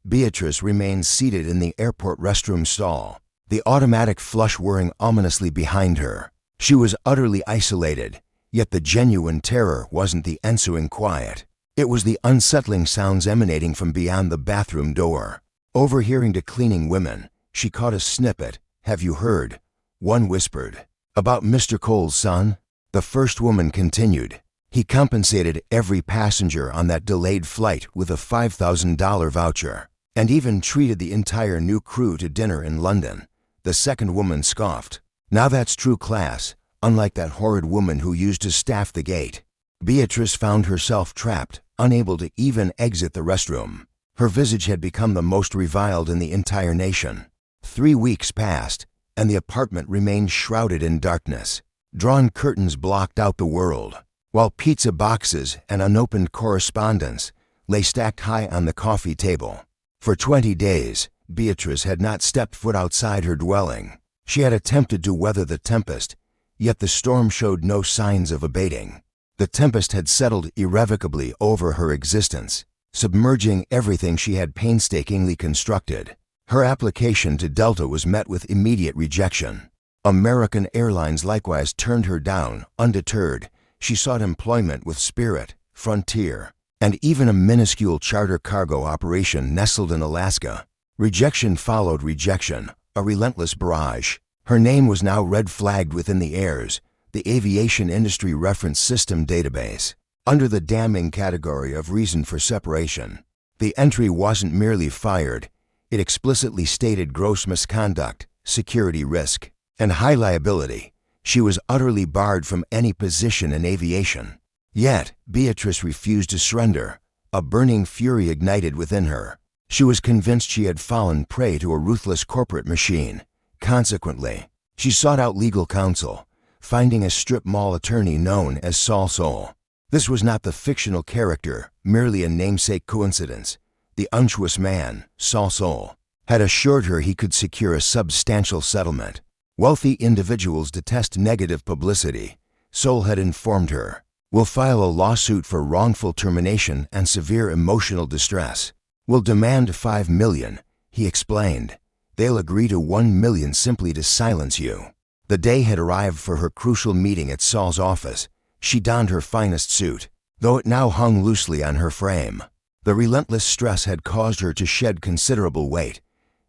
Beatrice remained seated in the airport restroom stall, the automatic flush whirring ominously behind her. She was utterly isolated, yet the genuine terror wasn't the ensuing quiet. It was the unsettling sounds emanating from beyond the bathroom door. Overhearing the cleaning women, she caught a snippet. "Have you heard?" One whispered. "About Mr. Cole's son?" The first woman continued. "He compensated every passenger on that delayed flight with a $5,000 voucher, and even treated the entire new crew to dinner in London." The second woman scoffed. "Now that's true class, unlike that horrid woman who used to staff the gate." Beatrice found herself trapped, unable to even exit the restroom. Her visage had become the most reviled in the entire nation. 3 weeks passed, and the apartment remained shrouded in darkness. Drawn curtains blocked out the world, while pizza boxes and unopened correspondence lay stacked high on the coffee table. For 20 days, Beatrice had not stepped foot outside her dwelling. She had attempted to weather the tempest, yet the storm showed no signs of abating. The tempest had settled irrevocably over her existence, submerging everything she had painstakingly constructed. Her application to Delta was met with immediate rejection. American Airlines likewise turned her down. Undeterred, she sought employment with Spirit, Frontier, and even a minuscule charter cargo operation nestled in Alaska. Rejection followed rejection, a relentless barrage. Her name was now red-flagged within the AIRS, the Aviation Industry Reference System database, under the damning category of reason for separation. The entry wasn't merely fired, it explicitly stated gross misconduct, security risk, and high liability. She was utterly barred from any position in aviation. Yet, Beatrice refused to surrender. A burning fury ignited within her. She was convinced she had fallen prey to a ruthless corporate machine. Consequently, she sought out legal counsel, finding a strip mall attorney known as Sol Sol. This was not the fictional character, merely a namesake coincidence. The unctuous man, Sol Sol, had assured her he could secure a substantial settlement. Wealthy individuals detest negative publicity. Sol had informed her, "We'll file a lawsuit for wrongful termination and severe emotional distress. We'll demand $5 million, he explained. They'll agree to $1 million simply to silence you." The day had arrived for her crucial meeting at Sol's office. She donned her finest suit, though it now hung loosely on her frame. The relentless stress had caused her to shed considerable weight.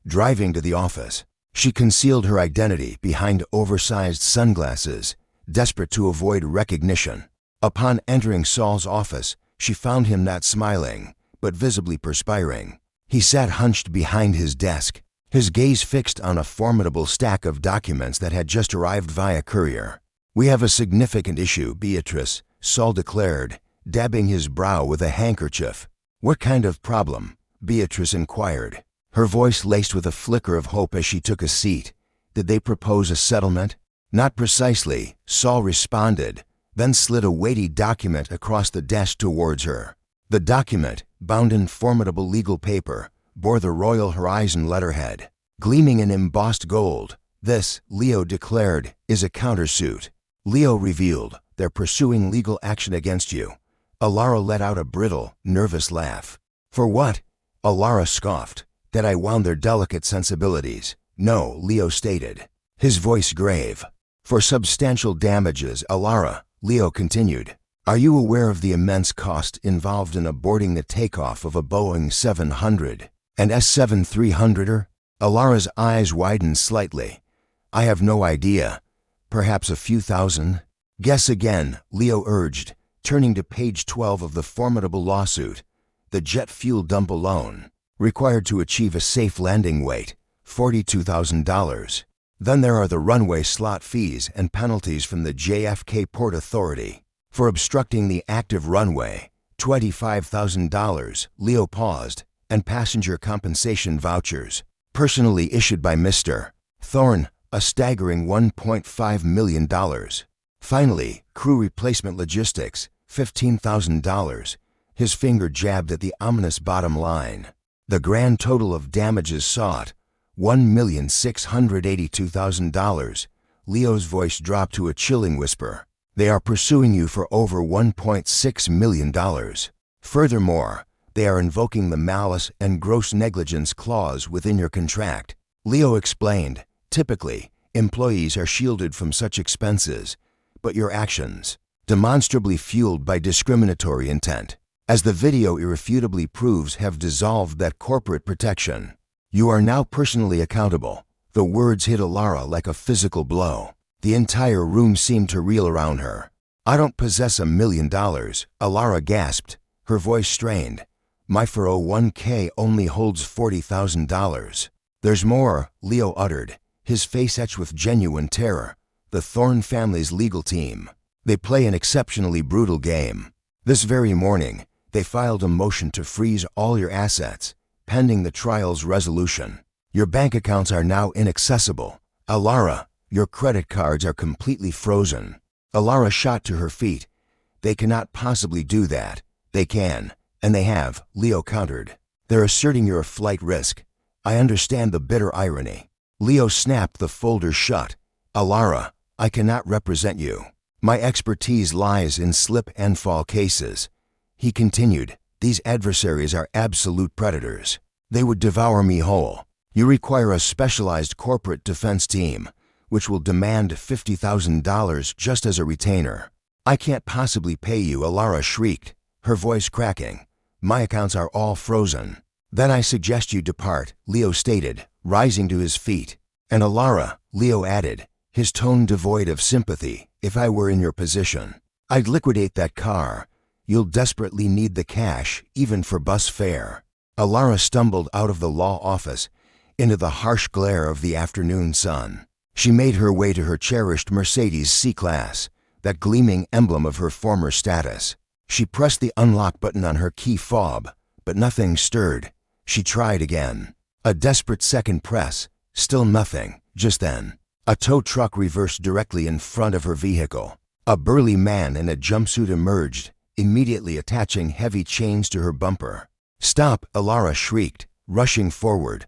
Driving to the office, she concealed her identity behind oversized sunglasses, desperate to avoid recognition. Upon entering Saul's office, she found him not smiling, but visibly perspiring. He sat hunched behind his desk, his gaze fixed on a formidable stack of documents that had just arrived via courier. "We have a significant issue, Beatrice," Saul declared, dabbing his brow with a handkerchief. "What kind of problem?" Beatrice inquired, her voice laced with a flicker of hope as she took a seat. "Did they propose a settlement?" "Not precisely," Saul responded, then slid a weighty document across the desk towards her. The document, bound in formidable legal paper, bore the Royal Horizon letterhead, gleaming in embossed gold. "This," Leo declared, "is a countersuit." Leo revealed, "They're pursuing legal action against you." Alara let out a brittle, nervous laugh. "For what?" Alara scoffed. "That I wound their delicate sensibilities." "No," Leo stated, his voice grave. "For substantial damages, Alara," Leo continued. "Are you aware of the immense cost involved in aborting the takeoff of a Boeing 700 and S-7-300er?" Alara's eyes widened slightly. "I have no idea. Perhaps a few thousand?" "Guess again," Leo urged, turning to page 12 of the formidable lawsuit. "The jet fuel dump alone, required to achieve a safe landing weight, $42,000. Then there are the runway slot fees and penalties from the JFK Port Authority for obstructing the active runway, $25,000, Leo paused, and passenger compensation vouchers, personally issued by Mr. Thorne, a staggering $1.5 million. Finally, crew replacement logistics, $15,000. His finger jabbed at the ominous bottom line. The grand total of damages sought, $1,682,000. Leo's voice dropped to a chilling whisper. "They are pursuing you for over $1.6 million. Furthermore, they are invoking the malice and gross negligence clause within your contract." Leo explained, "Typically, employees are shielded from such expenses, but your actions, demonstrably fueled by discriminatory intent, as the video irrefutably proves, have dissolved that corporate protection. You are now personally accountable." The words hit Alara like a physical blow. The entire room seemed to reel around her. "I don't possess $1 million, Alara gasped, her voice strained. "My 401k only holds $40,000. "There's more," Leo uttered, his face etched with genuine terror. "The Thorne family's legal team. They play an exceptionally brutal game. This very morning, they filed a motion to freeze all your assets, pending the trial's resolution. Your bank accounts are now inaccessible. Alara, your credit cards are completely frozen." Alara shot to her feet. "They cannot possibly do that." "They can, and they have," Leo countered. "They're asserting you're a flight risk. I understand the bitter irony." Leo snapped the folder shut. "Alara, I cannot represent you. My expertise lies in slip and fall cases." He continued, "These adversaries are absolute predators. They would devour me whole. You require a specialized corporate defense team, which will demand $50,000 just as a retainer." "I can't possibly pay you," Alara shrieked, her voice cracking. "My accounts are all frozen." "Then I suggest you depart," Leo stated, rising to his feet. "And Alara," Leo added, his tone devoid of sympathy, "if I were in your position, I'd liquidate that car. You'll desperately need the cash, even for bus fare." Alara stumbled out of the law office into the harsh glare of the afternoon sun. She made her way to her cherished Mercedes C-Class, that gleaming emblem of her former status. She pressed the unlock button on her key fob, but nothing stirred. She tried again. A desperate second press, still nothing. Just then, a tow truck reversed directly in front of her vehicle. A burly man in a jumpsuit emerged, immediately attaching heavy chains to her bumper. "Stop!" Alara shrieked, rushing forward.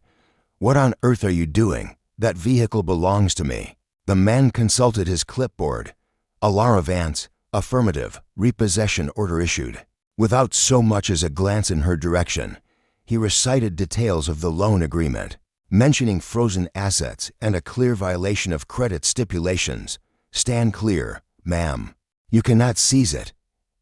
"What on earth are you doing? That vehicle belongs to me." The man consulted his clipboard. "Alara Vance, affirmative, repossession order issued." Without so much as a glance in her direction, he recited details of the loan agreement, mentioning frozen assets and a clear violation of credit stipulations. "Stand clear, ma'am. You cannot seize it."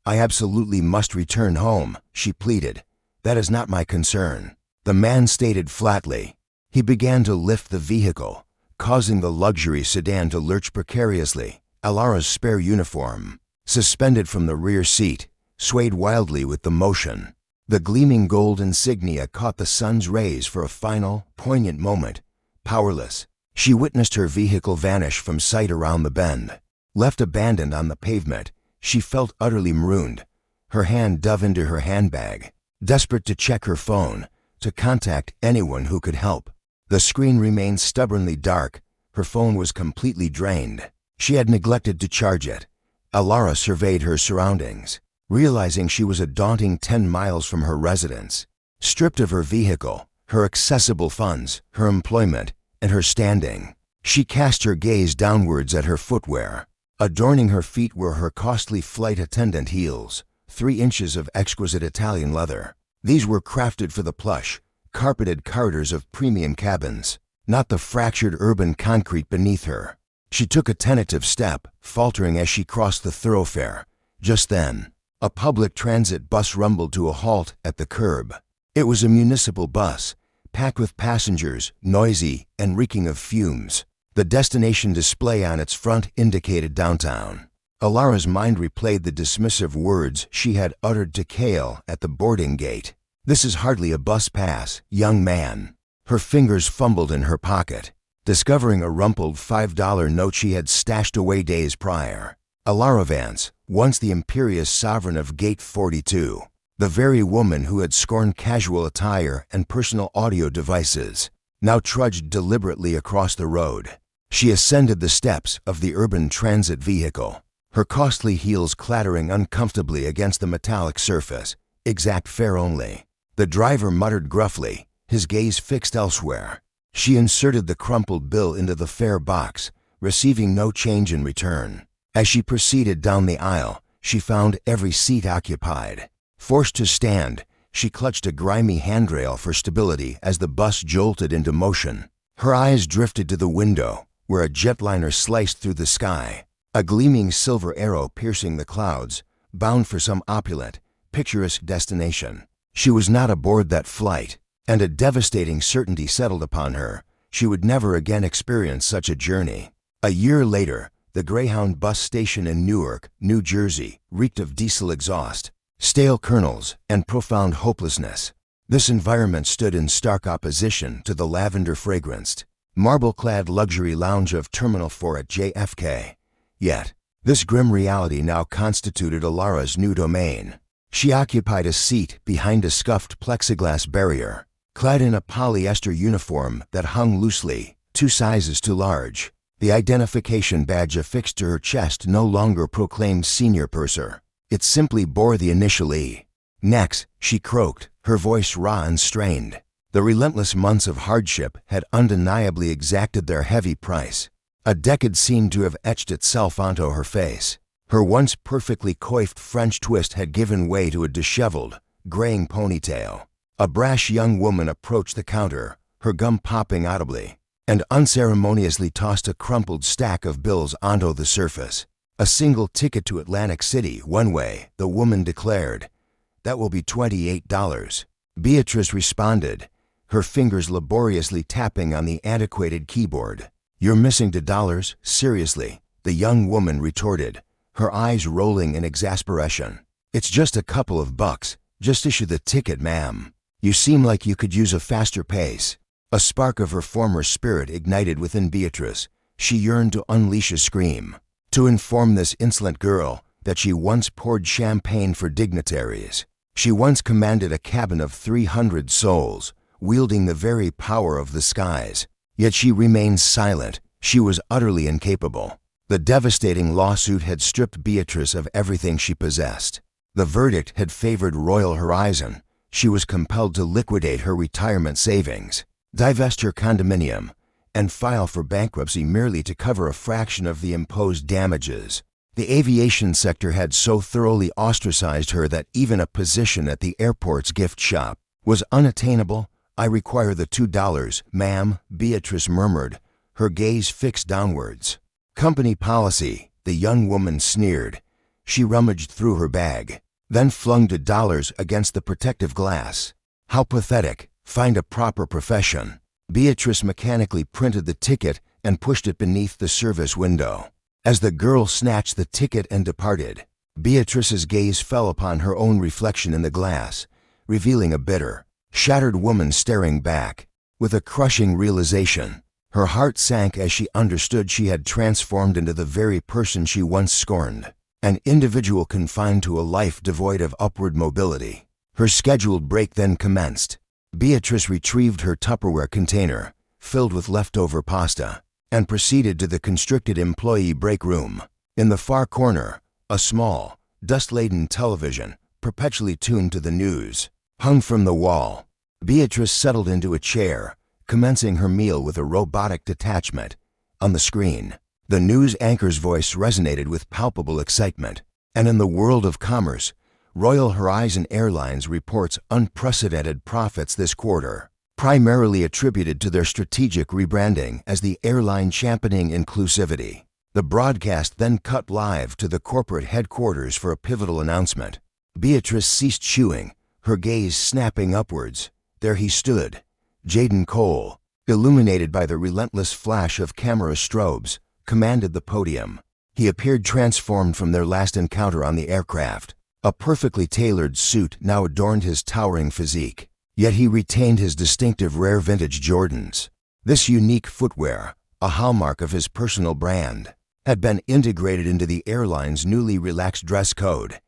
"I absolutely must return home," she pleaded. "That is not my concern," the man stated flatly. He began to lift the vehicle, causing the luxury sedan to lurch precariously. Alara's spare uniform, suspended from the rear seat, swayed wildly with the motion. The gleaming gold insignia caught the sun's rays for a final, poignant moment. Powerless, she witnessed her vehicle vanish from sight around the bend. Left abandoned on the pavement, she felt utterly marooned. Her hand dove into her handbag, desperate to check her phone, to contact anyone who could help. The screen remained stubbornly dark. Her phone was completely drained. She had neglected to charge it. Alara surveyed her surroundings, realizing she was a daunting 10 miles from her residence. Stripped of her vehicle, her accessible funds, her employment, and her standing, she cast her gaze downwards at her footwear. Adorning her feet were her costly flight attendant heels, 3 inches of exquisite Italian leather. These were crafted for the plush, carpeted corridors of premium cabins, not the fractured urban concrete beneath her. She took a tentative step, faltering as she crossed the thoroughfare. Just then, a public transit bus rumbled to a halt at the curb. It was a municipal bus, packed with passengers, noisy and reeking of fumes. The destination display on its front indicated downtown. Alara's mind replayed the dismissive words she had uttered to Cale at the boarding gate. "This is hardly a bus pass, young man." Her fingers fumbled in her pocket, discovering a rumpled $5 note she had stashed away days prior. Alara Vance, once the imperious sovereign of Gate 42, the very woman who had scorned casual attire and personal audio devices, now trudged deliberately across the road. She ascended the steps of the urban transit vehicle, her costly heels clattering uncomfortably against the metallic surface. "Exact fare only." The driver muttered gruffly, his gaze fixed elsewhere. She inserted the crumpled bill into the fare box, receiving no change in return. As she proceeded down the aisle, she found every seat occupied. Forced to stand, she clutched a grimy handrail for stability as the bus jolted into motion. Her eyes drifted to the window, where a jetliner sliced through the sky, a gleaming silver arrow piercing the clouds, bound for some opulent, picturesque destination. She was not aboard that flight, and a devastating certainty settled upon her. She would never again experience such a journey. A year later, the Greyhound bus station in Newark, New Jersey, reeked of diesel exhaust, stale kernels, and profound hopelessness. This environment stood in stark opposition to the lavender-fragranced, marble-clad luxury lounge of Terminal 4 at JFK. Yet, this grim reality now constituted Alara's new domain. She occupied a seat behind a scuffed plexiglass barrier, clad in a polyester uniform that hung loosely, 2 sizes too large. The identification badge affixed to her chest no longer proclaimed senior purser. It simply bore the initial E. "Next," she croaked, her voice raw and strained. The relentless months of hardship had undeniably exacted their heavy price. A decade seemed to have etched itself onto her face. Her once perfectly coiffed French twist had given way to a disheveled, graying ponytail. A brash young woman approached the counter, her gum popping audibly, and unceremoniously tossed a crumpled stack of bills onto the surface. "A single ticket to Atlantic City, one way," the woman declared. "That will be $28. Beatrice responded, her fingers laboriously tapping on the antiquated keyboard. "You're missing $2, seriously," the young woman retorted, her eyes rolling in exasperation. "It's just a couple of bucks. Just issue the ticket, ma'am. You seem like you could use a faster pace." A spark of her former spirit ignited within Beatrice. She yearned to unleash a scream, to inform this insolent girl that she once poured champagne for dignitaries. She once commanded a cabin of 300 souls, wielding the very power of the skies. Yet she remained silent. She was utterly incapable. The devastating lawsuit had stripped Beatrice of everything she possessed. The verdict had favored Royal Horizon. She was compelled to liquidate her retirement savings, divest her condominium, and file for bankruptcy merely to cover a fraction of the imposed damages. The aviation sector had so thoroughly ostracized her that even a position at the airport's gift shop was unattainable. "I require the $2, ma'am," Beatrice murmured, her gaze fixed downwards. "Company policy," the young woman sneered. She rummaged through her bag, then flung $2 against the protective glass. "How pathetic. Find a proper profession." Beatrice mechanically printed the ticket and pushed it beneath the service window. As the girl snatched the ticket and departed, Beatrice's gaze fell upon her own reflection in the glass, revealing a bitter, shattered woman staring back. With a crushing realization, her heart sank as she understood she had transformed into the very person she once scorned, an individual confined to a life devoid of upward mobility. Her scheduled break then commenced. Beatrice retrieved her Tupperware container, filled with leftover pasta, and proceeded to the constricted employee break room. In the far corner, a small, dust-laden television, perpetually tuned to the news, hung from the wall. Beatrice settled into a chair, commencing her meal with a robotic detachment. On the screen, the news anchor's voice resonated with palpable excitement. And in the world of commerce, Royal Horizon Airlines reports unprecedented profits this quarter, primarily attributed to their strategic rebranding as the airline championing inclusivity. The broadcast then cut live to the corporate headquarters for a pivotal announcement. Beatrice ceased chewing, her gaze snapping upwards. There he stood, Jaden Cole, illuminated by the relentless flash of camera strobes, commanded the podium. He appeared transformed from their last encounter on the aircraft. A perfectly tailored suit now adorned his towering physique, yet he retained his distinctive rare vintage Jordans. This unique footwear, a hallmark of his personal brand, had been integrated into the airline's newly relaxed dress code.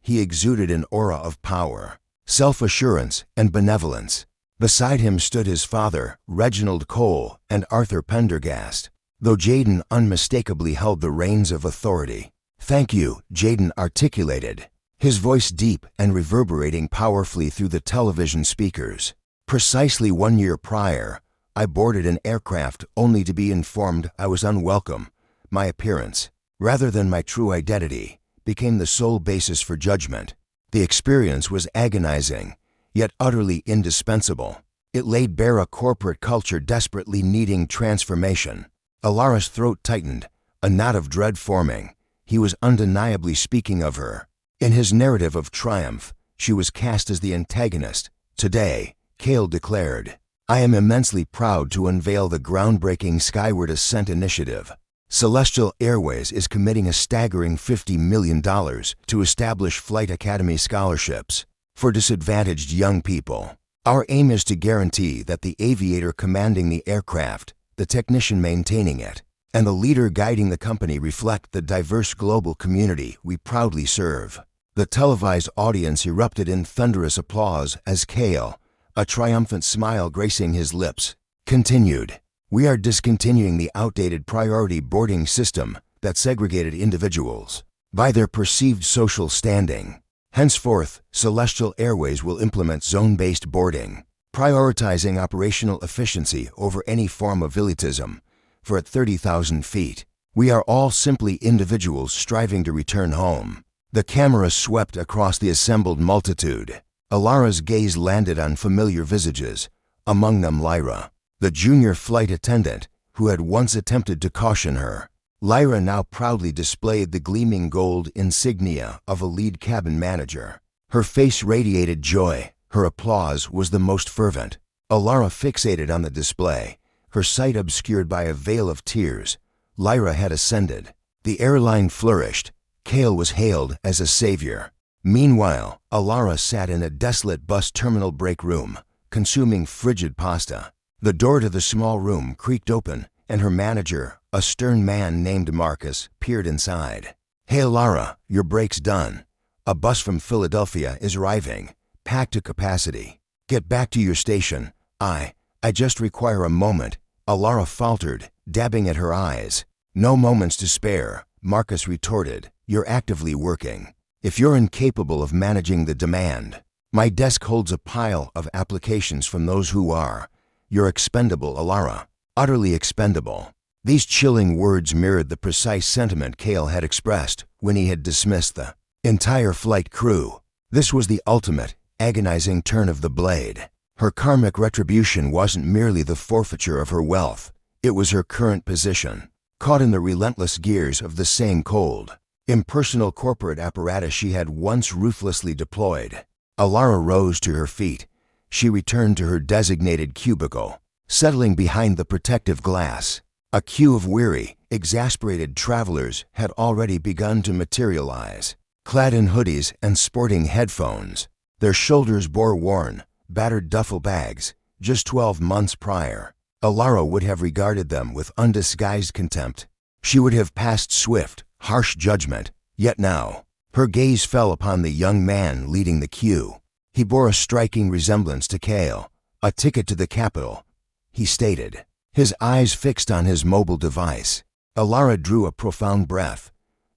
He exuded an aura of power, self-assurance, and benevolence. Beside him stood his father, Reginald Cole, and Arthur Pendergast, though Jaden unmistakably held the reins of authority. "Thank you," Jaden articulated, his voice deep and reverberating powerfully through the television speakers. "Precisely 1 year prior, I boarded an aircraft only to be informed I was unwelcome. My appearance, rather than my true identity, became the sole basis for judgment. The experience was agonizing, yet utterly indispensable. It laid bare a corporate culture desperately needing transformation." Alara's throat tightened, a knot of dread forming. He was undeniably speaking of her. In his narrative of triumph, she was cast as the antagonist. "Today," Cale declared, "I am immensely proud to unveil the groundbreaking Skyward Ascent initiative. Celestial Airways is committing a staggering $50 million to establish Flight Academy scholarships for disadvantaged young people. Our aim is to guarantee that the aviator commanding the aircraft, the technician maintaining it, and the leader guiding the company reflect the diverse global community we proudly serve." The televised audience erupted in thunderous applause as Cale, a triumphant smile gracing his lips, continued, "We are discontinuing the outdated priority boarding system that segregated individuals by their perceived social standing. Henceforth, Celestial Airways will implement zone-based boarding, prioritizing operational efficiency over any form of elitism. For at 30,000 feet, we are all simply individuals striving to return home." The camera swept across the assembled multitude. Alara's gaze landed on familiar visages, among them Lyra, the junior flight attendant who had once attempted to caution her. Lyra now proudly displayed the gleaming gold insignia of a lead cabin manager. Her face radiated joy. Her applause was the most fervent. Alara fixated on the display, her sight obscured by a veil of tears. Lyra had ascended. The airline flourished. Cale was hailed as a savior. Meanwhile, Alara sat in a desolate bus terminal break room, consuming frigid pasta. The door to the small room creaked open, and her manager, a stern man named Marcus, peered inside. "Hey Alara, your break's done. A bus from Philadelphia is arriving, packed to capacity. Get back to your station. I just require a moment," Alara faltered, dabbing at her eyes. "No moments to spare," Marcus retorted. "You're actively working. If you're incapable of managing the demand, my desk holds a pile of applications from those who are. You're expendable, Alara. Utterly expendable." These chilling words mirrored the precise sentiment Cale had expressed when he had dismissed the entire flight crew. This was the ultimate, agonizing turn of the blade. Her karmic retribution wasn't merely the forfeiture of her wealth. It was her current position, caught in the relentless gears of the same cold, impersonal corporate apparatus she had once ruthlessly deployed. Alara rose to her feet. She returned to her designated cubicle, settling behind the protective glass. A queue of weary, exasperated travelers had already begun to materialize. clad in hoodies and sporting headphones. Their shoulders bore worn, battered duffel bags. Just 12 months prior, Alara would have regarded them with undisguised contempt. She would have passed swift, harsh judgment, yet now, her gaze fell upon the young man leading the queue. He bore a striking resemblance to Cale. "A ticket to the capital," he stated, his eyes fixed on his mobile device. Alara drew a profound breath.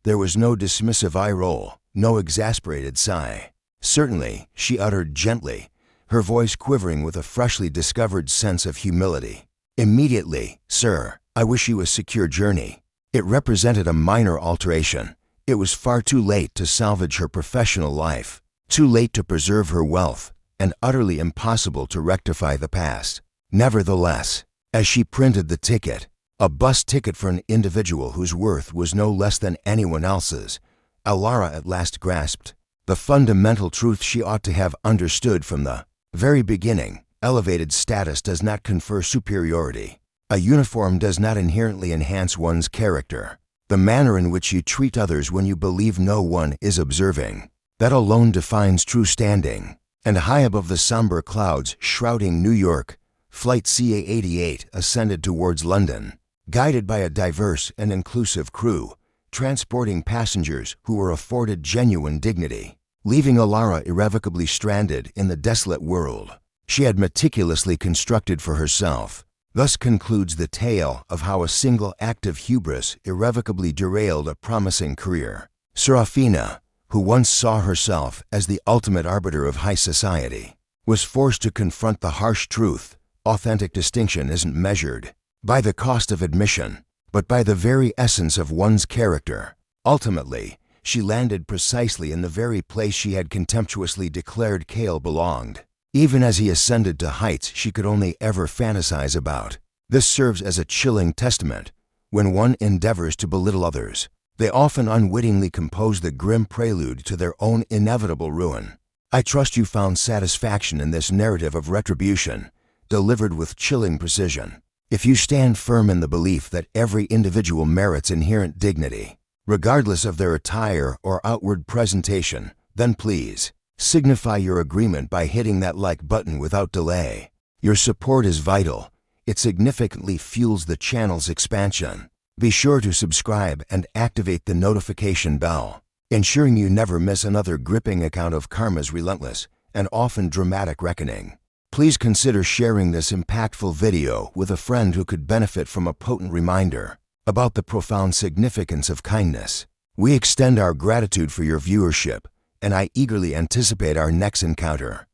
There was no dismissive eye roll, no exasperated sigh. "Certainly," she uttered gently, her voice quivering with a freshly discovered sense of humility. "Immediately, sir. I wish you a secure journey." It represented a minor alteration. It was far too late to salvage her professional life, too late to preserve her wealth, and utterly impossible to rectify the past. Nevertheless, as she printed the ticket, a bus ticket for an individual whose worth was no less than anyone else's, Alara at last grasped the fundamental truth she ought to have understood from the very beginning. Elevated status does not confer superiority. A uniform does not inherently enhance one's character. The manner in which you treat others when you believe no one is observing, that alone defines true standing. And high above the somber clouds shrouding New York, Flight CA-88 ascended towards London, guided by a diverse and inclusive crew, transporting passengers who were afforded genuine dignity, leaving Alara irrevocably stranded in the desolate world she had meticulously constructed for herself. Thus concludes the tale of how a single act of hubris irrevocably derailed a promising career. Serafina, who once saw herself as the ultimate arbiter of high society, was forced to confront the harsh truth: authentic distinction isn't measured by the cost of admission, but by the very essence of one's character. Ultimately, she landed precisely in the very place she had contemptuously declared Cale belonged, even as he ascended to heights she could only ever fantasize about. This serves as a chilling testament. When one endeavors to belittle others, they often unwittingly compose the grim prelude to their own inevitable ruin. I trust you found satisfaction in this narrative of retribution, delivered with chilling precision. If you stand firm in the belief that every individual merits inherent dignity, regardless of their attire or outward presentation, then please signify your agreement by hitting that like button without delay. Your support is vital. It significantly fuels the channel's expansion. Be sure to subscribe and activate the notification bell, ensuring you never miss another gripping account of karma's relentless and often dramatic reckoning. Please consider sharing this impactful video with a friend who could benefit from a potent reminder about the profound significance of kindness. We extend our gratitude for your viewership, and I eagerly anticipate our next encounter.